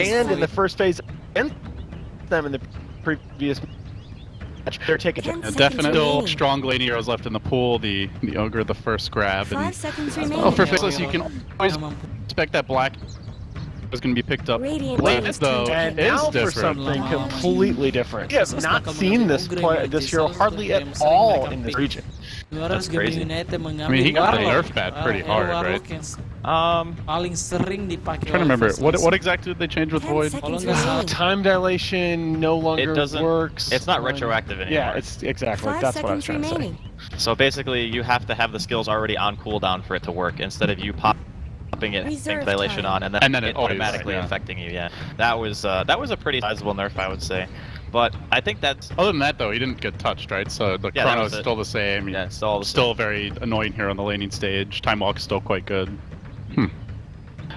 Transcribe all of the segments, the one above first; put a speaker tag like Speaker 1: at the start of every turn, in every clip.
Speaker 1: and in the first phase against them in the previous match. They're taking
Speaker 2: definitely strong lane heroes left in the pool. The ogre, the first grab.
Speaker 3: 5 seconds remaining.
Speaker 2: Oh, for Faceless, you can always expect that black is going to be picked up late, though.
Speaker 1: And
Speaker 2: is
Speaker 1: now
Speaker 2: different.
Speaker 1: for something completely different. We have not seen this hero hardly at all in this region.
Speaker 2: That's crazy. I mean, he got the nerf pad pretty hard, right?
Speaker 4: Paling sering dipakai.
Speaker 2: I'm trying to remember what exactly did they change with Void?
Speaker 1: Time dilation no longer works.
Speaker 5: It's not retroactive anymore.
Speaker 1: Yeah, it's exactly. That's what I was trying to say.
Speaker 5: So basically, you have to have the skills already on cooldown for it to work, instead of you popping it, think dilation on, and then it automatically affecting you. Yeah, that was a pretty sizable nerf, I would say. But I think that's...
Speaker 2: Other than that, though, he didn't get touched, right? So the chrono is still the same.
Speaker 5: Yeah, it's
Speaker 2: still very annoying here on the laning stage. Time walk is still quite good.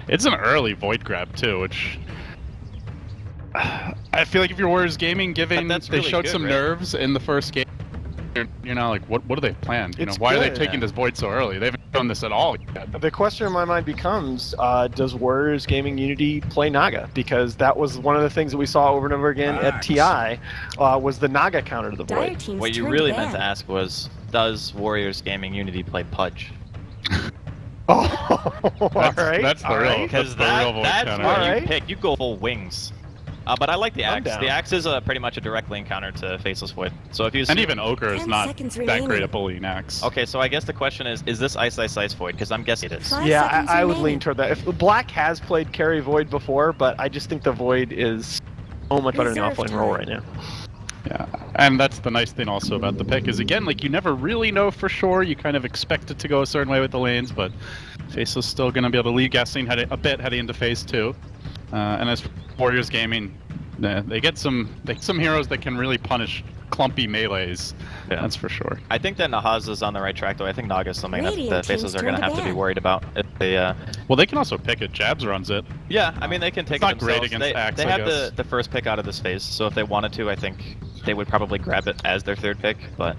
Speaker 2: It's an early Void grab, too, which... I feel like if you're Warriors Gaming, given they showed some nerves in the first game, you're now like, what do they plan? You know, why are they taking this Void so early? They haven't done this at all yet.
Speaker 1: The question in my mind becomes, does Warriors Gaming Unity play Naga? Because that was one of the things that we saw over and over again at TI, was the Naga counter to the Void.
Speaker 5: What you really meant to ask was, does Warriors Gaming Unity play Pudge?
Speaker 1: Alright.
Speaker 2: That's the real,
Speaker 5: because that's what you pick. You go full wings. But I like the axe. The axe is pretty much a direct lane counter to Faceless Void. So if you
Speaker 2: and even Ogre is not that great at bullying axe.
Speaker 5: Okay, so I guess the question is this Ice Void? Because I'm guessing it is.
Speaker 1: Yeah, I would lean toward that. If Black has played carry Void before, but I just think the Void is so much better than offlane role right now.
Speaker 2: Yeah, and that's the nice thing also about the pick is, again, like, you never really know for sure. You kind of expect it to go a certain way with the lanes, but Faceless still going to be able to lead guessing a bit heading into phase 2. And as Warriors Gaming, they get some heroes that can really punish clumpy melees. Yeah. That's for sure.
Speaker 5: I think that Nahaza's on the right track, though. I think Naga is something that the Faceless are going to have to be worried about. If they,
Speaker 2: well, they can also pick it. Jabs runs it.
Speaker 5: Yeah, I mean, they can take it themselves.
Speaker 2: Great against Axe,
Speaker 5: they have the first pick out of this phase, so if they wanted to, I think they would probably grab it as their third pick, but...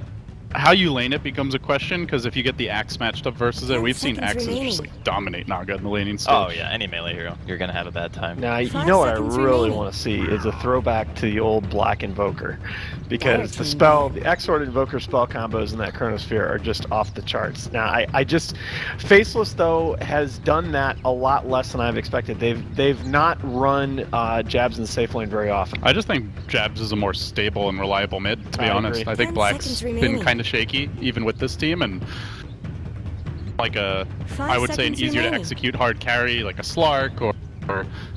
Speaker 2: How you lane it becomes a question, because if you get the Axe matched up versus it, we've seen Axes just like dominate Naga in the laning stage.
Speaker 5: Oh yeah, any melee hero, you're gonna have a bad time.
Speaker 1: Now, you know what I really want to see is a throwback to the old Black Invoker, because the X-Sword Invoker spell combos in that Chronosphere are just off the charts. Now, Faceless though has done that a lot less than I've expected. They've not run Jabs in safe lane very often.
Speaker 2: I just think Jabs is a more stable and reliable mid, to be honest. I think Black's been kind of shaky, even with this team, and like I would say an easier to execute hard carry, like a Slark or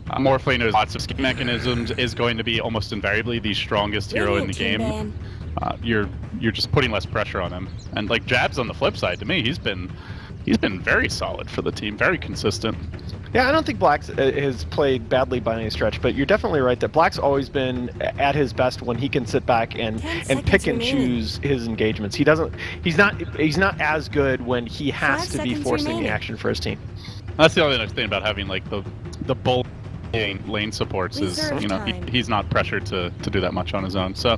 Speaker 2: Morphling with lots of skill mechanisms is going to be almost invariably the strongest hero in the game. You're just putting less pressure on him, and like Jabs on the flip side, to me, he's been very solid for the team, very consistent.
Speaker 1: Yeah, I don't think Black has played badly by any stretch, but you're definitely right that Black's always been at his best when he can sit back and pick and choose his engagements. He's not as good when he has to be forcing the action for his team.
Speaker 2: That's the only nice thing about having like the bull lane supports is, you know, he's not pressured to do that much on his own. So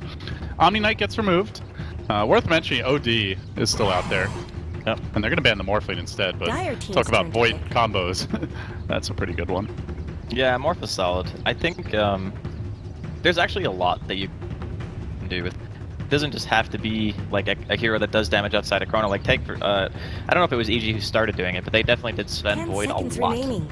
Speaker 2: Omni Knight gets removed. Worth mentioning, OD is still out there. Yep. And they're going to ban the Morphling instead, but talk about Void combos. That's a pretty good one.
Speaker 5: Yeah, Morph is solid. I think there's actually a lot that you can do with. It doesn't just have to be like a hero that does damage outside of Chrono. Like I don't know if it was EG who started doing it, but they definitely did Sven Void a lot.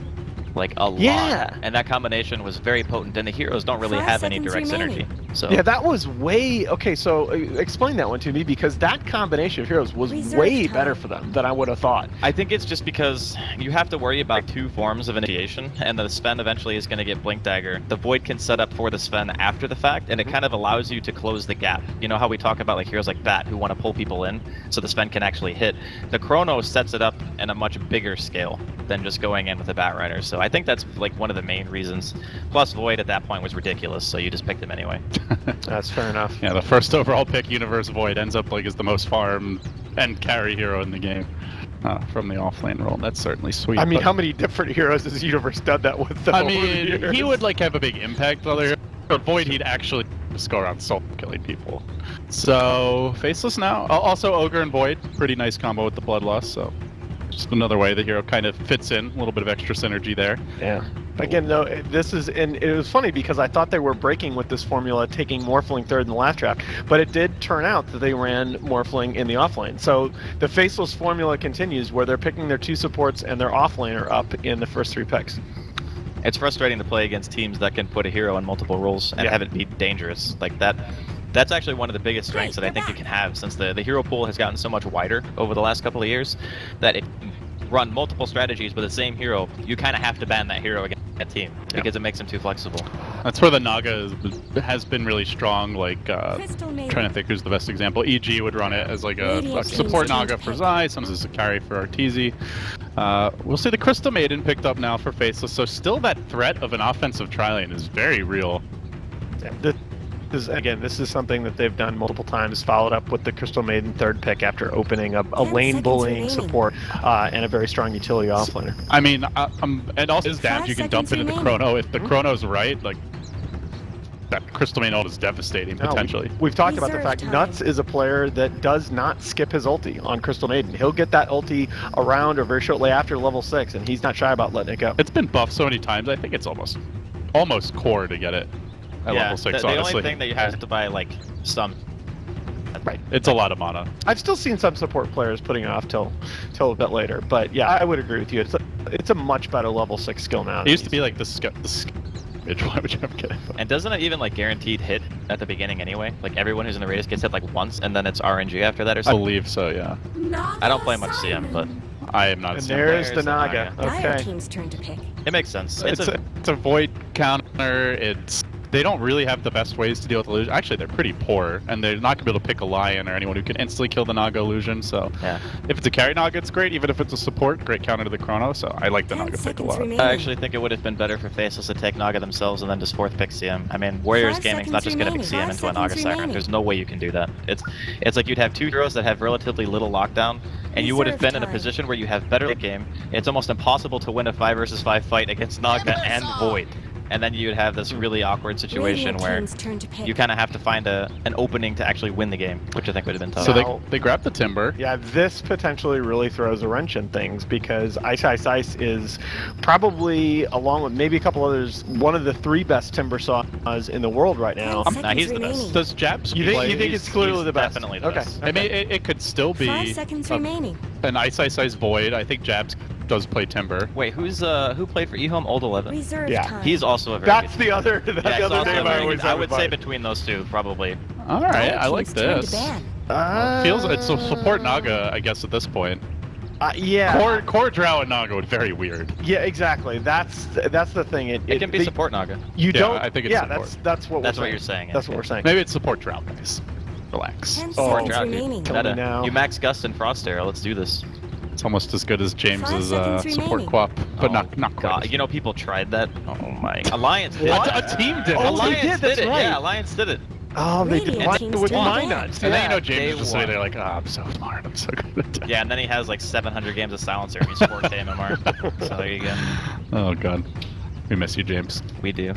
Speaker 5: Like a lot. And that combination was very potent, and the heroes don't really have any direct synergy. So
Speaker 1: yeah, that was okay. So explain that one to me, because that combination of heroes was way better for them than I would have thought.
Speaker 5: I think it's just because you have to worry about two forms of initiation, and the Sven eventually is going to get Blink Dagger. The Void can set up for the Sven after the fact, and it kind of allows you to close the gap. You know how we talk about like heroes like Bat who want to pull people in, so the Sven can actually hit. The Chrono sets it up in a much bigger scale than just going in with a Bat Rider. So I think that's like one of the main reasons. Plus Void at that point was ridiculous, so you just picked him anyway.
Speaker 1: That's fair enough.
Speaker 2: Yeah, the first overall pick, Universe Void, ends up like as the most farmed and carry hero in the game from the offlane role. That's certainly sweet.
Speaker 1: I mean, how many different heroes has Universe done that with?
Speaker 2: I mean, he would like have a big impact on other heroes, but Void he'd actually just go around solo killing people. So Faceless now. Also Ogre and Void, pretty nice combo with the Bloodlust. So just another way the hero kind of fits in, a little bit of extra synergy there.
Speaker 1: Yeah. Again, though, this is, and it was funny because I thought they were breaking with this formula, taking Morphling third in the last draft, but it did turn out that they ran Morphling in the offlane. So the Faceless formula continues where they're picking their 2 supports and their offlaner up in the first 3 picks.
Speaker 5: It's frustrating to play against teams that can put a hero in multiple roles and have it be dangerous like that. That's actually one of the biggest strengths that I think you can have, since the hero pool has gotten so much wider over the last couple of years, that if you run multiple strategies with the same hero, you kind of have to ban that hero against that team because it makes them too flexible.
Speaker 2: That's where the Naga has been really strong. Like, trying to think who's the best example. EG would run it as like a support Naga for Zai, sometimes as a carry for Arteezy. We'll see the Crystal Maiden picked up now for Faceless, so still that threat of an offensive tri-lane is very real.
Speaker 1: Yeah, this is something that they've done multiple times, followed up with the Crystal Maiden 3rd pick after opening a lane bullying support and a very strong utility offlaner.
Speaker 2: I mean, and also his damage you can dump into the Chrono. If the Chrono's right, like, that Crystal Maiden ult is devastating, potentially.
Speaker 1: We've talked about the fact Nuts is a player that does not skip his ulti on Crystal Maiden. He'll get that ulti around or very shortly after level 6, and he's not shy about letting it go.
Speaker 2: It's been buffed so many times, I think it's almost core to get it. At level 6,
Speaker 5: the
Speaker 2: honestly.
Speaker 5: only thing that you have to buy, like, some...
Speaker 1: Right.
Speaker 2: It's a lot of mana.
Speaker 1: I've still seen some support players putting it off till a bit later, but yeah, I would agree with you. It's a much better level 6 skill now.
Speaker 2: It used to be like the why would you ever get it?
Speaker 5: And doesn't it even, like, guaranteed hit at the beginning anyway? Like, everyone who's in the race gets hit, like, once, and then it's RNG after that or
Speaker 2: I
Speaker 5: something?
Speaker 2: believe so, yeah.
Speaker 5: I don't play much CM, but...
Speaker 2: I am not a
Speaker 1: And
Speaker 2: CM
Speaker 1: there's
Speaker 2: player.
Speaker 1: the Naga. Okay.
Speaker 3: Team's turn to pick.
Speaker 5: It makes sense.
Speaker 2: It's a void counter. They don't really have the best ways to deal with illusion. Actually, they're pretty poor, and they're not going to be able to pick a Lion or anyone who can instantly kill the Naga illusion, so...
Speaker 5: Yeah.
Speaker 2: If it's a carry Naga, it's great. Even if it's a support, great counter to the Chrono, so I like the Naga pick a lot.
Speaker 5: I actually think it would have been better for Faceless to take Naga themselves and then just 4th pick CM. I mean, Warriors Gaming's not just going to pick CM into a Naga Siren. There's no way you can do that. It's like you'd have 2 heroes that have relatively little lockdown, and you would have been in a position where you have better late game. It's almost impossible to win a 5 versus 5 fight against Naga and Void. And then you'd have this really awkward situation where you kind of have to find an opening to actually win the game, which I think would have been tough.
Speaker 2: So they grabbed the Timber.
Speaker 1: Yeah, this potentially really throws a wrench in things because Ice is probably, along with maybe a couple others, one of the 3 best Timber saws in the world right now.
Speaker 5: Nah, he's the best.
Speaker 2: Does Jabs
Speaker 1: You think it's clearly the best?
Speaker 5: Definitely the best.
Speaker 2: I mean, it could still be
Speaker 3: 5 seconds remaining.
Speaker 2: an Ice Void. I think Jabs does play Timber.
Speaker 5: Wait, who played for eHome? Old 11.
Speaker 3: Reserve
Speaker 1: Yeah.
Speaker 3: time.
Speaker 5: He's also a very
Speaker 1: That's
Speaker 5: good
Speaker 1: the other name I always
Speaker 5: I
Speaker 1: have
Speaker 5: would
Speaker 1: in
Speaker 5: say
Speaker 1: mind.
Speaker 5: between those 2, probably.
Speaker 2: All right, I like
Speaker 3: Team's turn to
Speaker 2: this.
Speaker 3: ban.
Speaker 2: Feels it's a support Naga, I guess, at this point.
Speaker 1: Yeah.
Speaker 2: Core Drow and Naga would be very weird.
Speaker 1: Yeah, exactly. That's the thing.
Speaker 5: It can be support Naga.
Speaker 1: You
Speaker 2: Yeah,
Speaker 1: don't.
Speaker 2: I think it's
Speaker 1: yeah,
Speaker 2: support.
Speaker 1: that's what
Speaker 5: you're saying.
Speaker 1: That's what we're saying.
Speaker 2: Maybe it's support Drow, guys. Relax.
Speaker 3: 10
Speaker 1: Oh,
Speaker 3: seconds
Speaker 5: Drow, dude.
Speaker 3: remaining.
Speaker 1: Kill me now.
Speaker 5: You max Gust and Frost Arrow. Let's do this.
Speaker 2: It's almost as good as James's
Speaker 3: 5 seconds
Speaker 2: support
Speaker 3: remaining.
Speaker 2: Quap, but
Speaker 5: Oh,
Speaker 2: not
Speaker 5: God.
Speaker 2: quite.
Speaker 5: You know, people tried that. Oh my. Alliance did it.
Speaker 2: A team did it.
Speaker 1: Oh, they
Speaker 5: Alliance
Speaker 1: did,
Speaker 5: did
Speaker 1: that's
Speaker 5: it.
Speaker 1: right.
Speaker 5: Yeah, Alliance did it.
Speaker 1: Oh, they did
Speaker 3: Radiant
Speaker 1: with
Speaker 3: team's turn
Speaker 1: my
Speaker 3: to ban.
Speaker 1: nuts.
Speaker 2: And then you know
Speaker 5: day
Speaker 2: James is just sitting
Speaker 5: one.
Speaker 2: there like, I'm so smart, I'm so good at that.
Speaker 5: Yeah, and then he has like 700 games of Silencer and he's 4K MMR. So there you go.
Speaker 2: Oh god. We miss you, James.
Speaker 5: We do.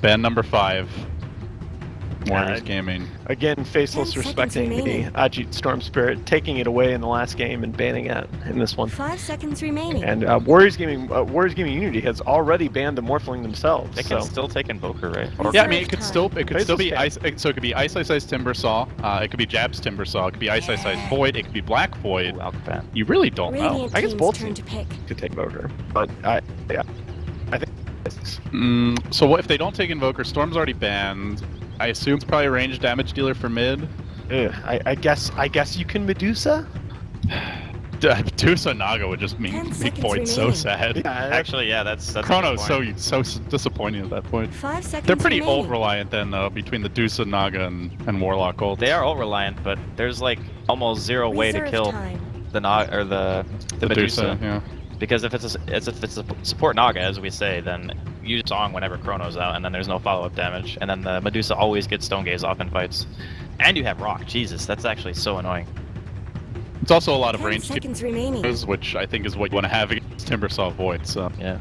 Speaker 2: Ban number 5. Warriors
Speaker 1: God.
Speaker 2: Gaming.
Speaker 1: Again, Faceless
Speaker 3: 10 seconds
Speaker 1: respecting the
Speaker 3: remaining.
Speaker 1: Ajit Storm Spirit, taking it away in the last game and banning it in this one.
Speaker 3: 5 seconds remaining.
Speaker 1: And Warriors Gaming Unity has already banned the Morphling themselves.
Speaker 5: They
Speaker 1: so.
Speaker 5: can still take Invoker, right? Or
Speaker 2: Yeah, I mean, it
Speaker 3: Reserve
Speaker 2: could still be
Speaker 1: Faceless
Speaker 2: Ice. So it could be Ice Timber Saw. It could be Jab's Timber Saw. It could be Ice Void. It could be Black Void.
Speaker 5: Ooh, Alcatan.
Speaker 2: You really don't know.
Speaker 3: Radiant
Speaker 1: I guess
Speaker 3: team's
Speaker 1: both
Speaker 3: turn
Speaker 1: teams
Speaker 3: to pick.
Speaker 1: could take Invoker, but I think.
Speaker 2: So what if they don't take Invoker? Storm's already banned. I assume it's probably a range damage dealer for mid.
Speaker 1: I guess you can Medusa.
Speaker 2: Medusa Naga would just
Speaker 3: 10
Speaker 2: make
Speaker 3: seconds
Speaker 2: Void so
Speaker 3: remaining.
Speaker 2: sad.
Speaker 1: Yeah,
Speaker 5: Actually, yeah, that's a good
Speaker 2: Chrono's
Speaker 5: point.
Speaker 2: so disappointing at that point.
Speaker 3: 5 seconds
Speaker 2: They're pretty
Speaker 3: remaining.
Speaker 2: ult reliant then, though, between the Dusa Naga and Warlock ult.
Speaker 5: They are ult reliant, but there's like almost zero way to
Speaker 3: Reserve
Speaker 5: kill
Speaker 3: time.
Speaker 5: the Medusa.
Speaker 2: yeah.
Speaker 5: Because if it's a support Naga, as we say, then you song whenever Chrono's out, and then there's no follow-up damage, and then the Medusa always gets Stone Gaze off in fights. And you have Rock. Jesus, that's actually so annoying.
Speaker 2: It's also a lot of
Speaker 3: 10
Speaker 2: range
Speaker 3: seconds remaining.
Speaker 2: teams, which I think is what you want to have against Timbersaw Void. So
Speaker 5: Yeah.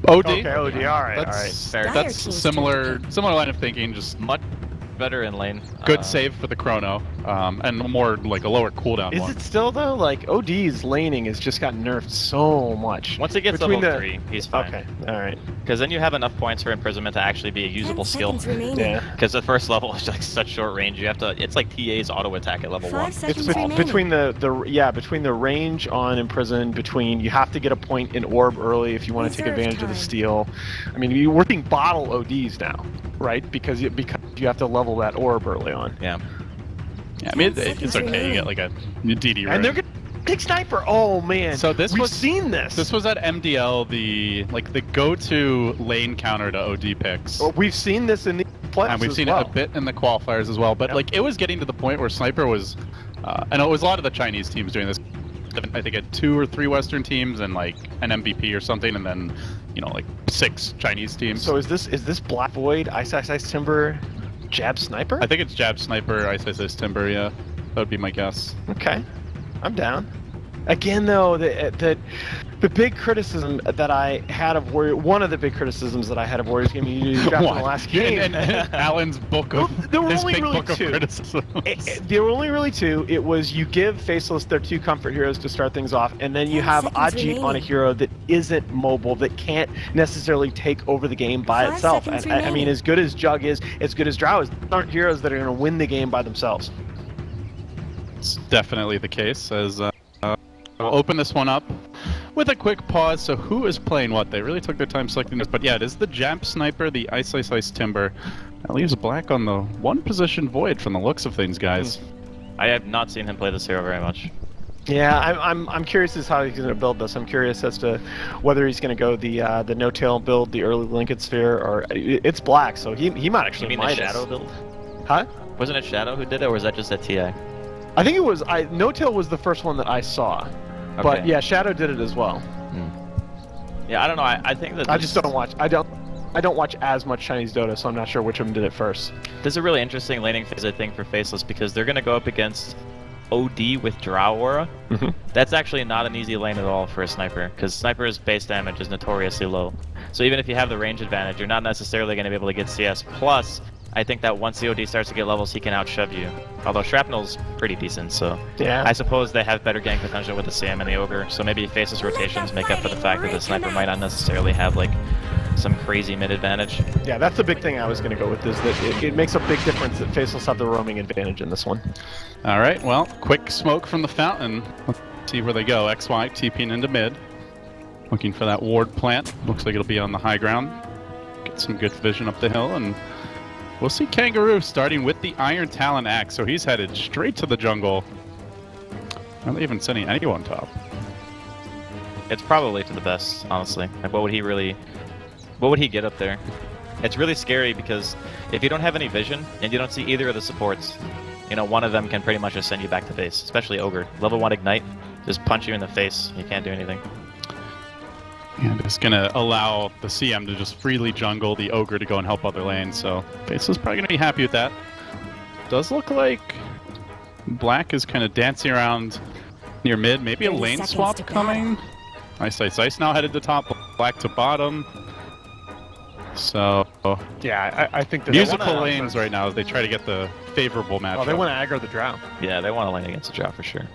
Speaker 2: OD.
Speaker 1: Okay, OD. All right, all right.
Speaker 2: That's
Speaker 5: Fair.
Speaker 3: Dire
Speaker 2: that's
Speaker 3: team's
Speaker 2: similar line of thinking. Just
Speaker 5: Much better in lane.
Speaker 2: Good save for the chrono, and more like a lower cooldown
Speaker 1: Is
Speaker 2: one.
Speaker 1: it still though? Like OD's laning has just got nerfed so much.
Speaker 5: Once it gets
Speaker 1: Between
Speaker 5: level 3, he's fine.
Speaker 1: Okay, all right.
Speaker 5: Because then you have enough points for imprisonment to actually be a
Speaker 3: 10
Speaker 5: usable skill.
Speaker 3: seconds remaining.
Speaker 1: Yeah.
Speaker 5: Because the first level is like such short range. You have to. It's like TA's auto attack at level
Speaker 3: 5
Speaker 5: 1.
Speaker 3: seconds
Speaker 1: It's
Speaker 3: remaining.
Speaker 1: between the range on Imprison, between you have to get a point in orb early if you want to take
Speaker 3: Reserve
Speaker 1: advantage of the
Speaker 3: time.
Speaker 1: steal. I mean, we're seeing bottle ODs now, right? Because you have to level that orb early on.
Speaker 5: Yeah.
Speaker 2: Yeah, I mean,
Speaker 3: 10
Speaker 2: it's
Speaker 3: seconds
Speaker 2: okay. You
Speaker 3: remaining.
Speaker 2: get like a DD rune.
Speaker 1: And they're gonna take sniper. Oh man!
Speaker 2: So this
Speaker 1: we've
Speaker 2: was-
Speaker 1: seen this.
Speaker 2: This was at MDL, the go-to lane counter to OD picks.
Speaker 1: Oh, we've seen this in the playoffs
Speaker 2: And we've
Speaker 1: as
Speaker 2: seen
Speaker 1: well.
Speaker 2: it a bit in the qualifiers as well, but
Speaker 1: Yep.
Speaker 2: like it was getting to the point where Sniper was, and it was a lot of the Chinese teams doing this. I think at 2 or 3 Western teams and like an MVP or something, and then like 6 Chinese teams.
Speaker 1: So is this Black Void, Ice Timber, Jab Sniper?
Speaker 2: I think it's Jab Sniper, Ice Timber. Yeah, that would be my guess.
Speaker 1: Okay, I'm down. Again, though, the big criticism that I had of Warrior, one of the big criticisms that I had of Warriors game you dropped in the last game.
Speaker 2: And Alan's book of
Speaker 1: Well, there were
Speaker 2: his
Speaker 1: only
Speaker 2: big
Speaker 1: really
Speaker 2: book of
Speaker 1: 2.
Speaker 2: criticisms.
Speaker 1: There were only really 2. It was you give Faceless their 2 comfort heroes to start things off, and then you
Speaker 3: 10
Speaker 1: have
Speaker 3: seconds
Speaker 1: Ajit on a
Speaker 3: remaining.
Speaker 1: hero that isn't mobile, that can't necessarily take over the game by
Speaker 3: 5
Speaker 1: itself.
Speaker 3: seconds
Speaker 1: And, I mean,
Speaker 3: remaining.
Speaker 1: as good as Jug is, as good as Drow is, these aren't heroes that are going to win the game by themselves.
Speaker 2: It's definitely the case. As we'll open this one up with a quick pause. So who is playing what? They really took their time selecting this, but yeah, it is the Jab Sniper, the Ice Timber. That leaves Black on the 1 position Void from the looks of things, guys.
Speaker 5: I have not seen him play this hero very much.
Speaker 1: Yeah, I'm curious as how he's going to build this. I'm curious as to whether he's going to go the no tail build, the early Linked Sphere, or it's Black, so he might
Speaker 5: You
Speaker 1: actually
Speaker 5: mean the
Speaker 1: might
Speaker 5: Shadow build?
Speaker 1: Huh?
Speaker 5: Wasn't it Shadow who did it, or was that just at TA?
Speaker 1: I think it was no tail was the first one that I saw, but
Speaker 5: Okay.
Speaker 1: yeah, Shadow did it as well.
Speaker 5: Yeah, I don't know. I think that
Speaker 1: I just don't watch. I don't watch as much Chinese Dota, so I'm not sure which of them did it first.
Speaker 5: This is a really interesting laning phase, I think, for Faceless, because they're going to go up against OD with Drow Aura.
Speaker 1: Mhm.
Speaker 5: That's actually not an easy lane at all for a Sniper, because Sniper's base damage is notoriously low. So even if you have the range advantage, you're not necessarily going to be able to get CS. Plus, I think that once the OD starts to get levels, he can outshove you. Although Shrapnel's pretty decent, so
Speaker 1: Yeah.
Speaker 5: I suppose they have better gank potential with the CM and the Ogre. So maybe Faceless rotations make up for the fact that the Sniper might not necessarily have like some crazy mid advantage.
Speaker 1: Yeah, that's the big thing I was going to go with, is that it makes a big difference that Faceless have the roaming advantage in this one.
Speaker 2: All right, well, quick smoke from the fountain. Let's see where they go. XY TPing into mid. Looking for that ward plant. Looks like it'll be on the high ground. Get some good vision up the hill, and we'll see Kangaroo starting with the Iron Talon Axe. So he's headed straight to the jungle. Are they even sending anyone top?
Speaker 5: It's probably to the best, honestly. Like, what would he get up there? It's really scary because if you don't have any vision and you don't see either of the supports, one of them can pretty much just send you back to base, especially Ogre. Level 1 Ignite, just punch you in the face. You can't do anything.
Speaker 2: And it's going to allow the CM to just freely jungle the Ogre to go and help other lanes. So Faceless probably going to be happy with that. Does look like Black is kind of dancing around near mid. Maybe a
Speaker 3: 30
Speaker 2: lane
Speaker 3: seconds
Speaker 2: swap
Speaker 3: to
Speaker 2: coming. Ice now headed to top, Black to bottom. So
Speaker 1: Yeah, I think that
Speaker 2: musical lanes right now as they try to get the favorable matchup.
Speaker 1: Oh, they want to aggro the Drow.
Speaker 5: Yeah, they want to lane against a Drow for sure.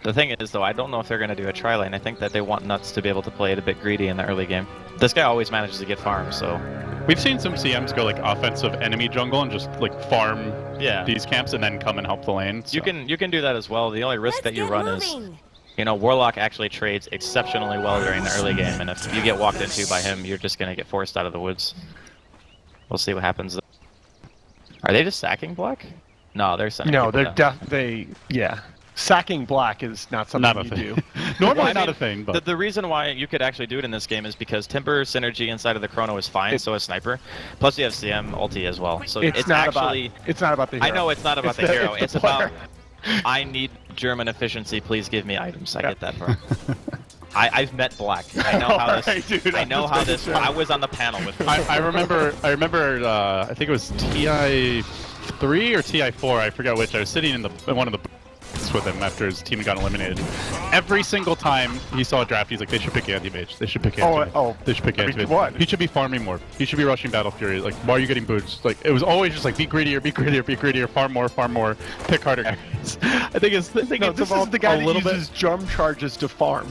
Speaker 5: The thing is, though, I don't know if they're going to do a tri-lane. I think that they want Nuts to be able to play it a bit greedy in the early game. This guy always manages to get farm, so...
Speaker 2: We've seen some CMs go like offensive enemy jungle and just like farm
Speaker 5: Yeah.
Speaker 2: these camps and then come and help the lane. So.
Speaker 5: You can do that as well. The only risk
Speaker 3: Let's
Speaker 5: that you
Speaker 3: get
Speaker 5: run
Speaker 3: moving.
Speaker 5: is, Warlock actually trades exceptionally well during the early game, and if you get walked into by him, you're just going to get forced out of the woods. We'll see what happens. Are they just sacking Black? No, they're sending
Speaker 1: No,
Speaker 5: people
Speaker 1: they're
Speaker 5: down.
Speaker 1: yeah. Sacking Black is not something
Speaker 2: Not a
Speaker 1: you
Speaker 2: thing.
Speaker 1: do.
Speaker 2: Normally
Speaker 5: Well, I
Speaker 2: not
Speaker 5: mean,
Speaker 2: a thing, but
Speaker 5: The reason why you could actually do it in this game is because Timber synergy inside of the Chrono is fine, so is Sniper. Plus you have CM ulti as well. So it's
Speaker 1: not
Speaker 5: actually...
Speaker 1: about. It's not about the hero.
Speaker 5: I know it's not about the hero. It's
Speaker 1: the player.
Speaker 5: about... I need German efficiency. Please give me items. I get that part. I've met Black. I know how this...
Speaker 1: Alright, dude,
Speaker 5: I
Speaker 1: I'm
Speaker 5: know
Speaker 1: just
Speaker 5: how
Speaker 1: making
Speaker 5: this...
Speaker 1: sure.
Speaker 5: I was on the panel with him.
Speaker 2: I remember I think it was TI3 or TI4, I forgot which. I was sitting in one of the messed with him after his team got eliminated. Every single time he saw a draft, he's like, they should pick anti-mage. They should pick anti-mage. They should pick anti-mage.
Speaker 1: What?
Speaker 2: He should be farming more. He should be rushing Battle Fury. Like, why are you getting boots? Like, it was always just like, be greedier, be greedier, be greedier, farm more, pick harder. I think it's this
Speaker 1: is the guy that uses jump charges to farm.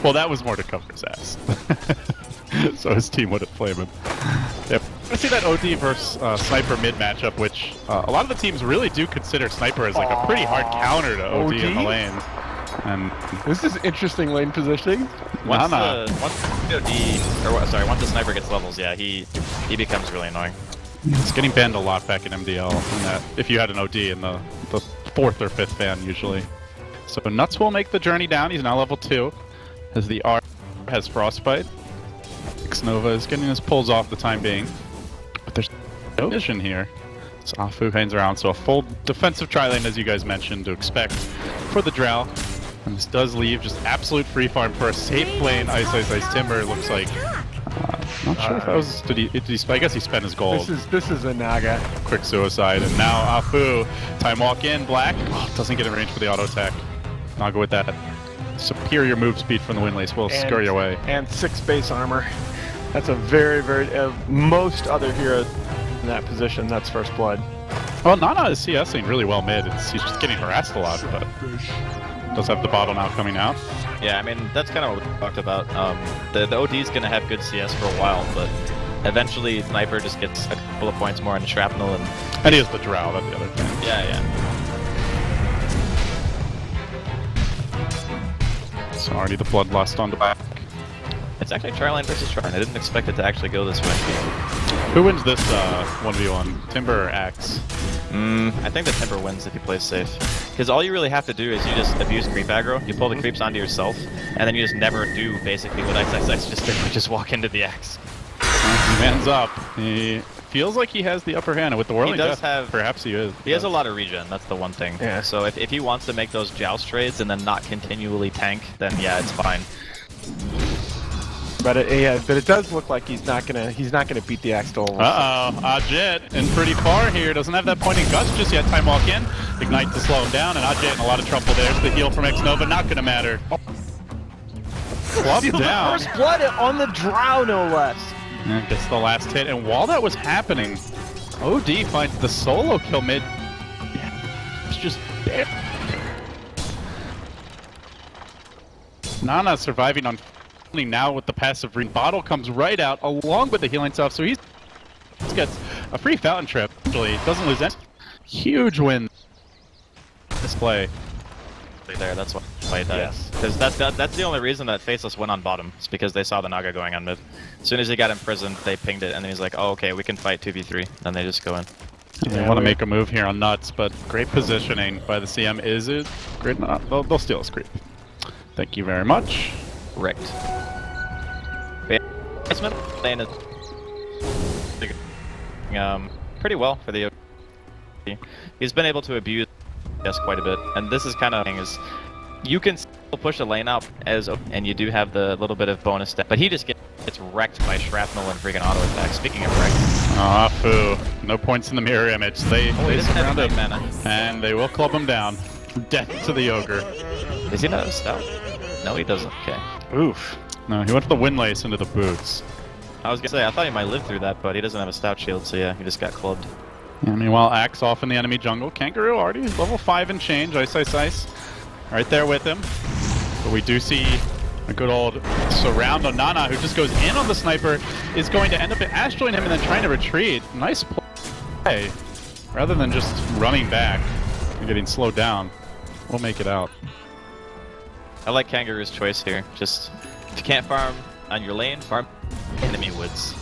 Speaker 2: Well, that was more to cover his ass. So his team wouldn't flame him. Yep. Let's see that OD versus Sniper mid matchup, which a lot of the teams really do consider Sniper as like a pretty hard counter to OD in the lane. And
Speaker 1: this is interesting lane positioning.
Speaker 5: Once the OD, or sorry, once the Sniper gets levels, yeah, he becomes really annoying.
Speaker 2: It's getting banned a lot back in MDL. In that if you had an OD in the 4th or 5th ban usually. So Nuts will make the journey down. He's now level 2. As the R has Frostbite. Xnova is getting his pulls off the time being. But there's no vision here. So Afu hangs around. So a full defensive tri-lane, as you guys mentioned, to expect for the Drow. And this does leave just absolute free farm for a safe lane. Ice Timber looks like. Not sure if that was. Did he? I guess he spent his gold.
Speaker 1: This is a Naga.
Speaker 2: Quick suicide, and now Afu time walk in. Black doesn't get in range for the auto attack. Naga with that superior move speed from the Windlace will scurry away.
Speaker 1: And 6 base armor. That's a very most other heroes in that position. That's first blood.
Speaker 2: Well, Nana is CSing really well mid. He's just getting harassed a lot, but does have the bottle now coming out.
Speaker 5: Yeah, I mean, that's kind of what we talked about. The OD is going to have good CS for a while, but eventually Sniper just gets a couple of points more on Shrapnel.
Speaker 2: And he has the Drow, that's the other thing.
Speaker 5: Yeah.
Speaker 2: So already the Bloodlust on the back.
Speaker 5: It's actually Tri-Line versus Tri-Line. I didn't expect it to actually go this way.
Speaker 2: Who wins this 1v1? Timber or Axe?
Speaker 5: I think the Timber wins if he plays safe. Because all you really have to do is you just abuse creep aggro, you pull the creeps onto yourself, and then you just never do basically what XXX just walk into the Axe.
Speaker 2: He mans up. He feels like he has the upper hand, and with the Whirling Death, perhaps he is.
Speaker 5: He has a lot of regen, that's the one thing.
Speaker 1: Yeah.
Speaker 5: So if he wants to make those joust trades and then not continually tank, then yeah, it's fine.
Speaker 1: But it does look like he's not gonna beat the Axe Duel.
Speaker 2: Ajit in pretty far here. Doesn't have that pointing gust just yet. Time walk in. Ignite to slow him down, and Ajit in a lot of trouble there. The heal from Xnova, not gonna matter. Flop down.
Speaker 1: First blood on the Drow, no less.
Speaker 2: And gets the last hit, and while that was happening, OD finds the solo kill mid. Yeah, it's just there. Nana surviving on now with the passive ring. Bottle comes right out along with the healing stuff, so he gets a free fountain trip. Actually, doesn't lose that. Huge win. Display.
Speaker 5: There, that's why he died. Because that's the only reason that Faceless went on bottom. It's because they saw the Naga going on mid. As soon as he got imprisoned, they pinged it, and then he's like, "Oh, okay, we can fight 2v3." Then they just go in.
Speaker 2: They want to make a move here on Nuts, but great positioning by the CM. Is it great? They'll steal his creep. Thank you very much.
Speaker 5: Wrecked. Basement lane is pretty well for the OD. He's been able to abuse quite a bit, and this is kind of thing is you can still push a lane out and you do have the little bit of bonus step, but he just gets wrecked by shrapnel and freaking auto attack. Speaking of wrecked.
Speaker 2: Afu, no points in the mirror image. They surround him,
Speaker 5: mana.
Speaker 2: And they will club him down. Death to the ogre.
Speaker 5: Does he not have a stout? No, he doesn't. Okay.
Speaker 2: Oof. No, he went for the Windlace into the boots.
Speaker 5: I was gonna say, I thought he might live through that, but he doesn't have a stout shield, so yeah, he just got clubbed.
Speaker 2: Yeah, meanwhile, Axe off in the enemy jungle. Kangaroo already level 5 and change. Ice. Right there with him. But we do see a good old surround on Nana, who just goes in on the Sniper, is going to end up astroing him and then trying to retreat. Nice play. Rather than just running back and getting slowed down, we'll make it out.
Speaker 5: I like Kangaroo's choice here. Just, if you can't farm on your lane, farm enemy woods.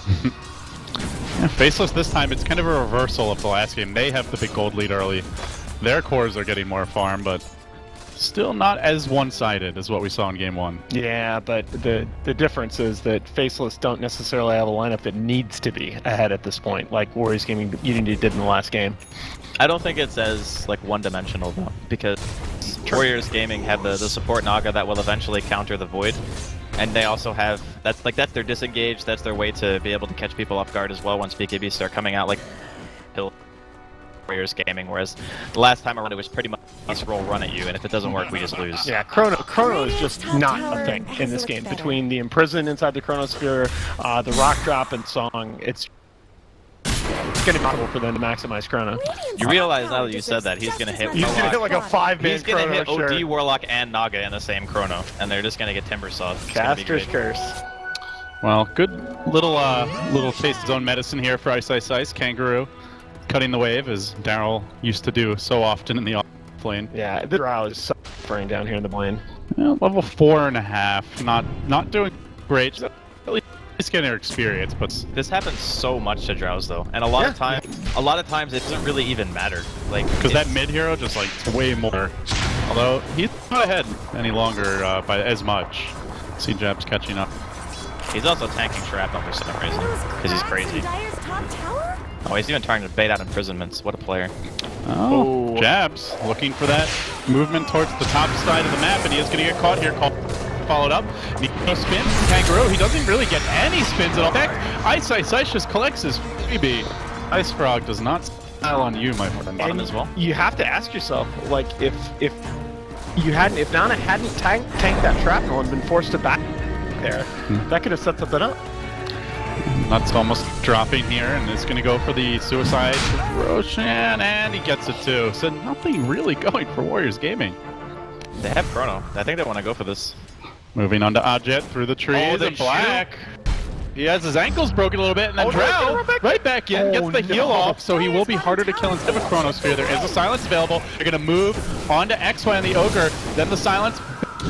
Speaker 2: Yeah, Faceless this time, it's kind of a reversal of the last game. They have the big gold lead early. Their cores are getting more farm, but still not as one-sided as what we saw in game 1.
Speaker 1: Yeah, but the difference is that Faceless don't necessarily have a lineup that needs to be ahead at this point, like Warriors Gaming Unity did in the last game.
Speaker 5: I don't think it's as like one-dimensional though, because Warriors Gaming have the support Naga that will eventually counter the Void, and they also have that's their disengage. That's their way to be able to catch people off guard as well once BKB start coming out like Warriors Gaming. Whereas the last time around it was pretty much us roll run at you, and if it doesn't work, we just lose.
Speaker 1: Yeah, Chrono is just not a thing in this game. Between the Imprison inside the Chronosphere, the Rock Drop, and Song, it's going to be possible for them to maximize Chrono.
Speaker 5: You realize now that you said that, he's going to hit
Speaker 1: He's going to hit
Speaker 5: Warlock.
Speaker 1: like a 5-man
Speaker 5: He's going to hit
Speaker 1: Chrono,
Speaker 5: OD,
Speaker 1: sure.
Speaker 5: Warlock, and Naga in the same Chrono, and they're just going to get Timber Sawed. It's gonna be
Speaker 1: Caster's
Speaker 5: great.
Speaker 1: Curse.
Speaker 2: Well, good little taste of his own medicine here for Ice Ice Ice. Kangaroo cutting the wave, as Daryl used to do so often in the off lane.
Speaker 1: Yeah, the Drow is suffering down here in the lane.
Speaker 2: Yeah, level 4.5, not doing great. At least getting their experience, but
Speaker 5: This happens so much to Drows though, and a lot of times it doesn't really even matter. Like
Speaker 2: because that mid hero just like way more. Although he's not ahead any longer by as much. See Jab's catching up.
Speaker 5: he's also tanking Shrapnel for some reason because he's crazy. Oh, he's even trying to bait out imprisonments. What a player!
Speaker 2: Oh, Jabs looking for that movement towards the top side of the map, and he is going to get caught here. Followed up. He spins Kangaroo. He doesn't really get any spins at all. In fact, Ice Ice Ice just collects his freebie. Ice Frog does not style on you, my friend.
Speaker 5: Bottom as well.
Speaker 1: You have to ask yourself, like, if Nana hadn't tanked that shrapnel and been forced to back there, that could have set something up.
Speaker 2: Nuts almost dropping here, and is going to go for the suicide Roshan, and he gets it too. So nothing really going for Warriors Gaming.
Speaker 5: They have Chrono. I think they want to go for this.
Speaker 2: Moving on to Ajit through the trees,
Speaker 5: they
Speaker 2: and Black. He has his ankles broken a little bit, and then
Speaker 1: Oh,
Speaker 2: Drow right back in, gets the heal
Speaker 1: no.
Speaker 2: off, so he will be harder to kill instead of a Chronosphere. There is a silence available. They're going to move on to XY and the Ogre, then the silence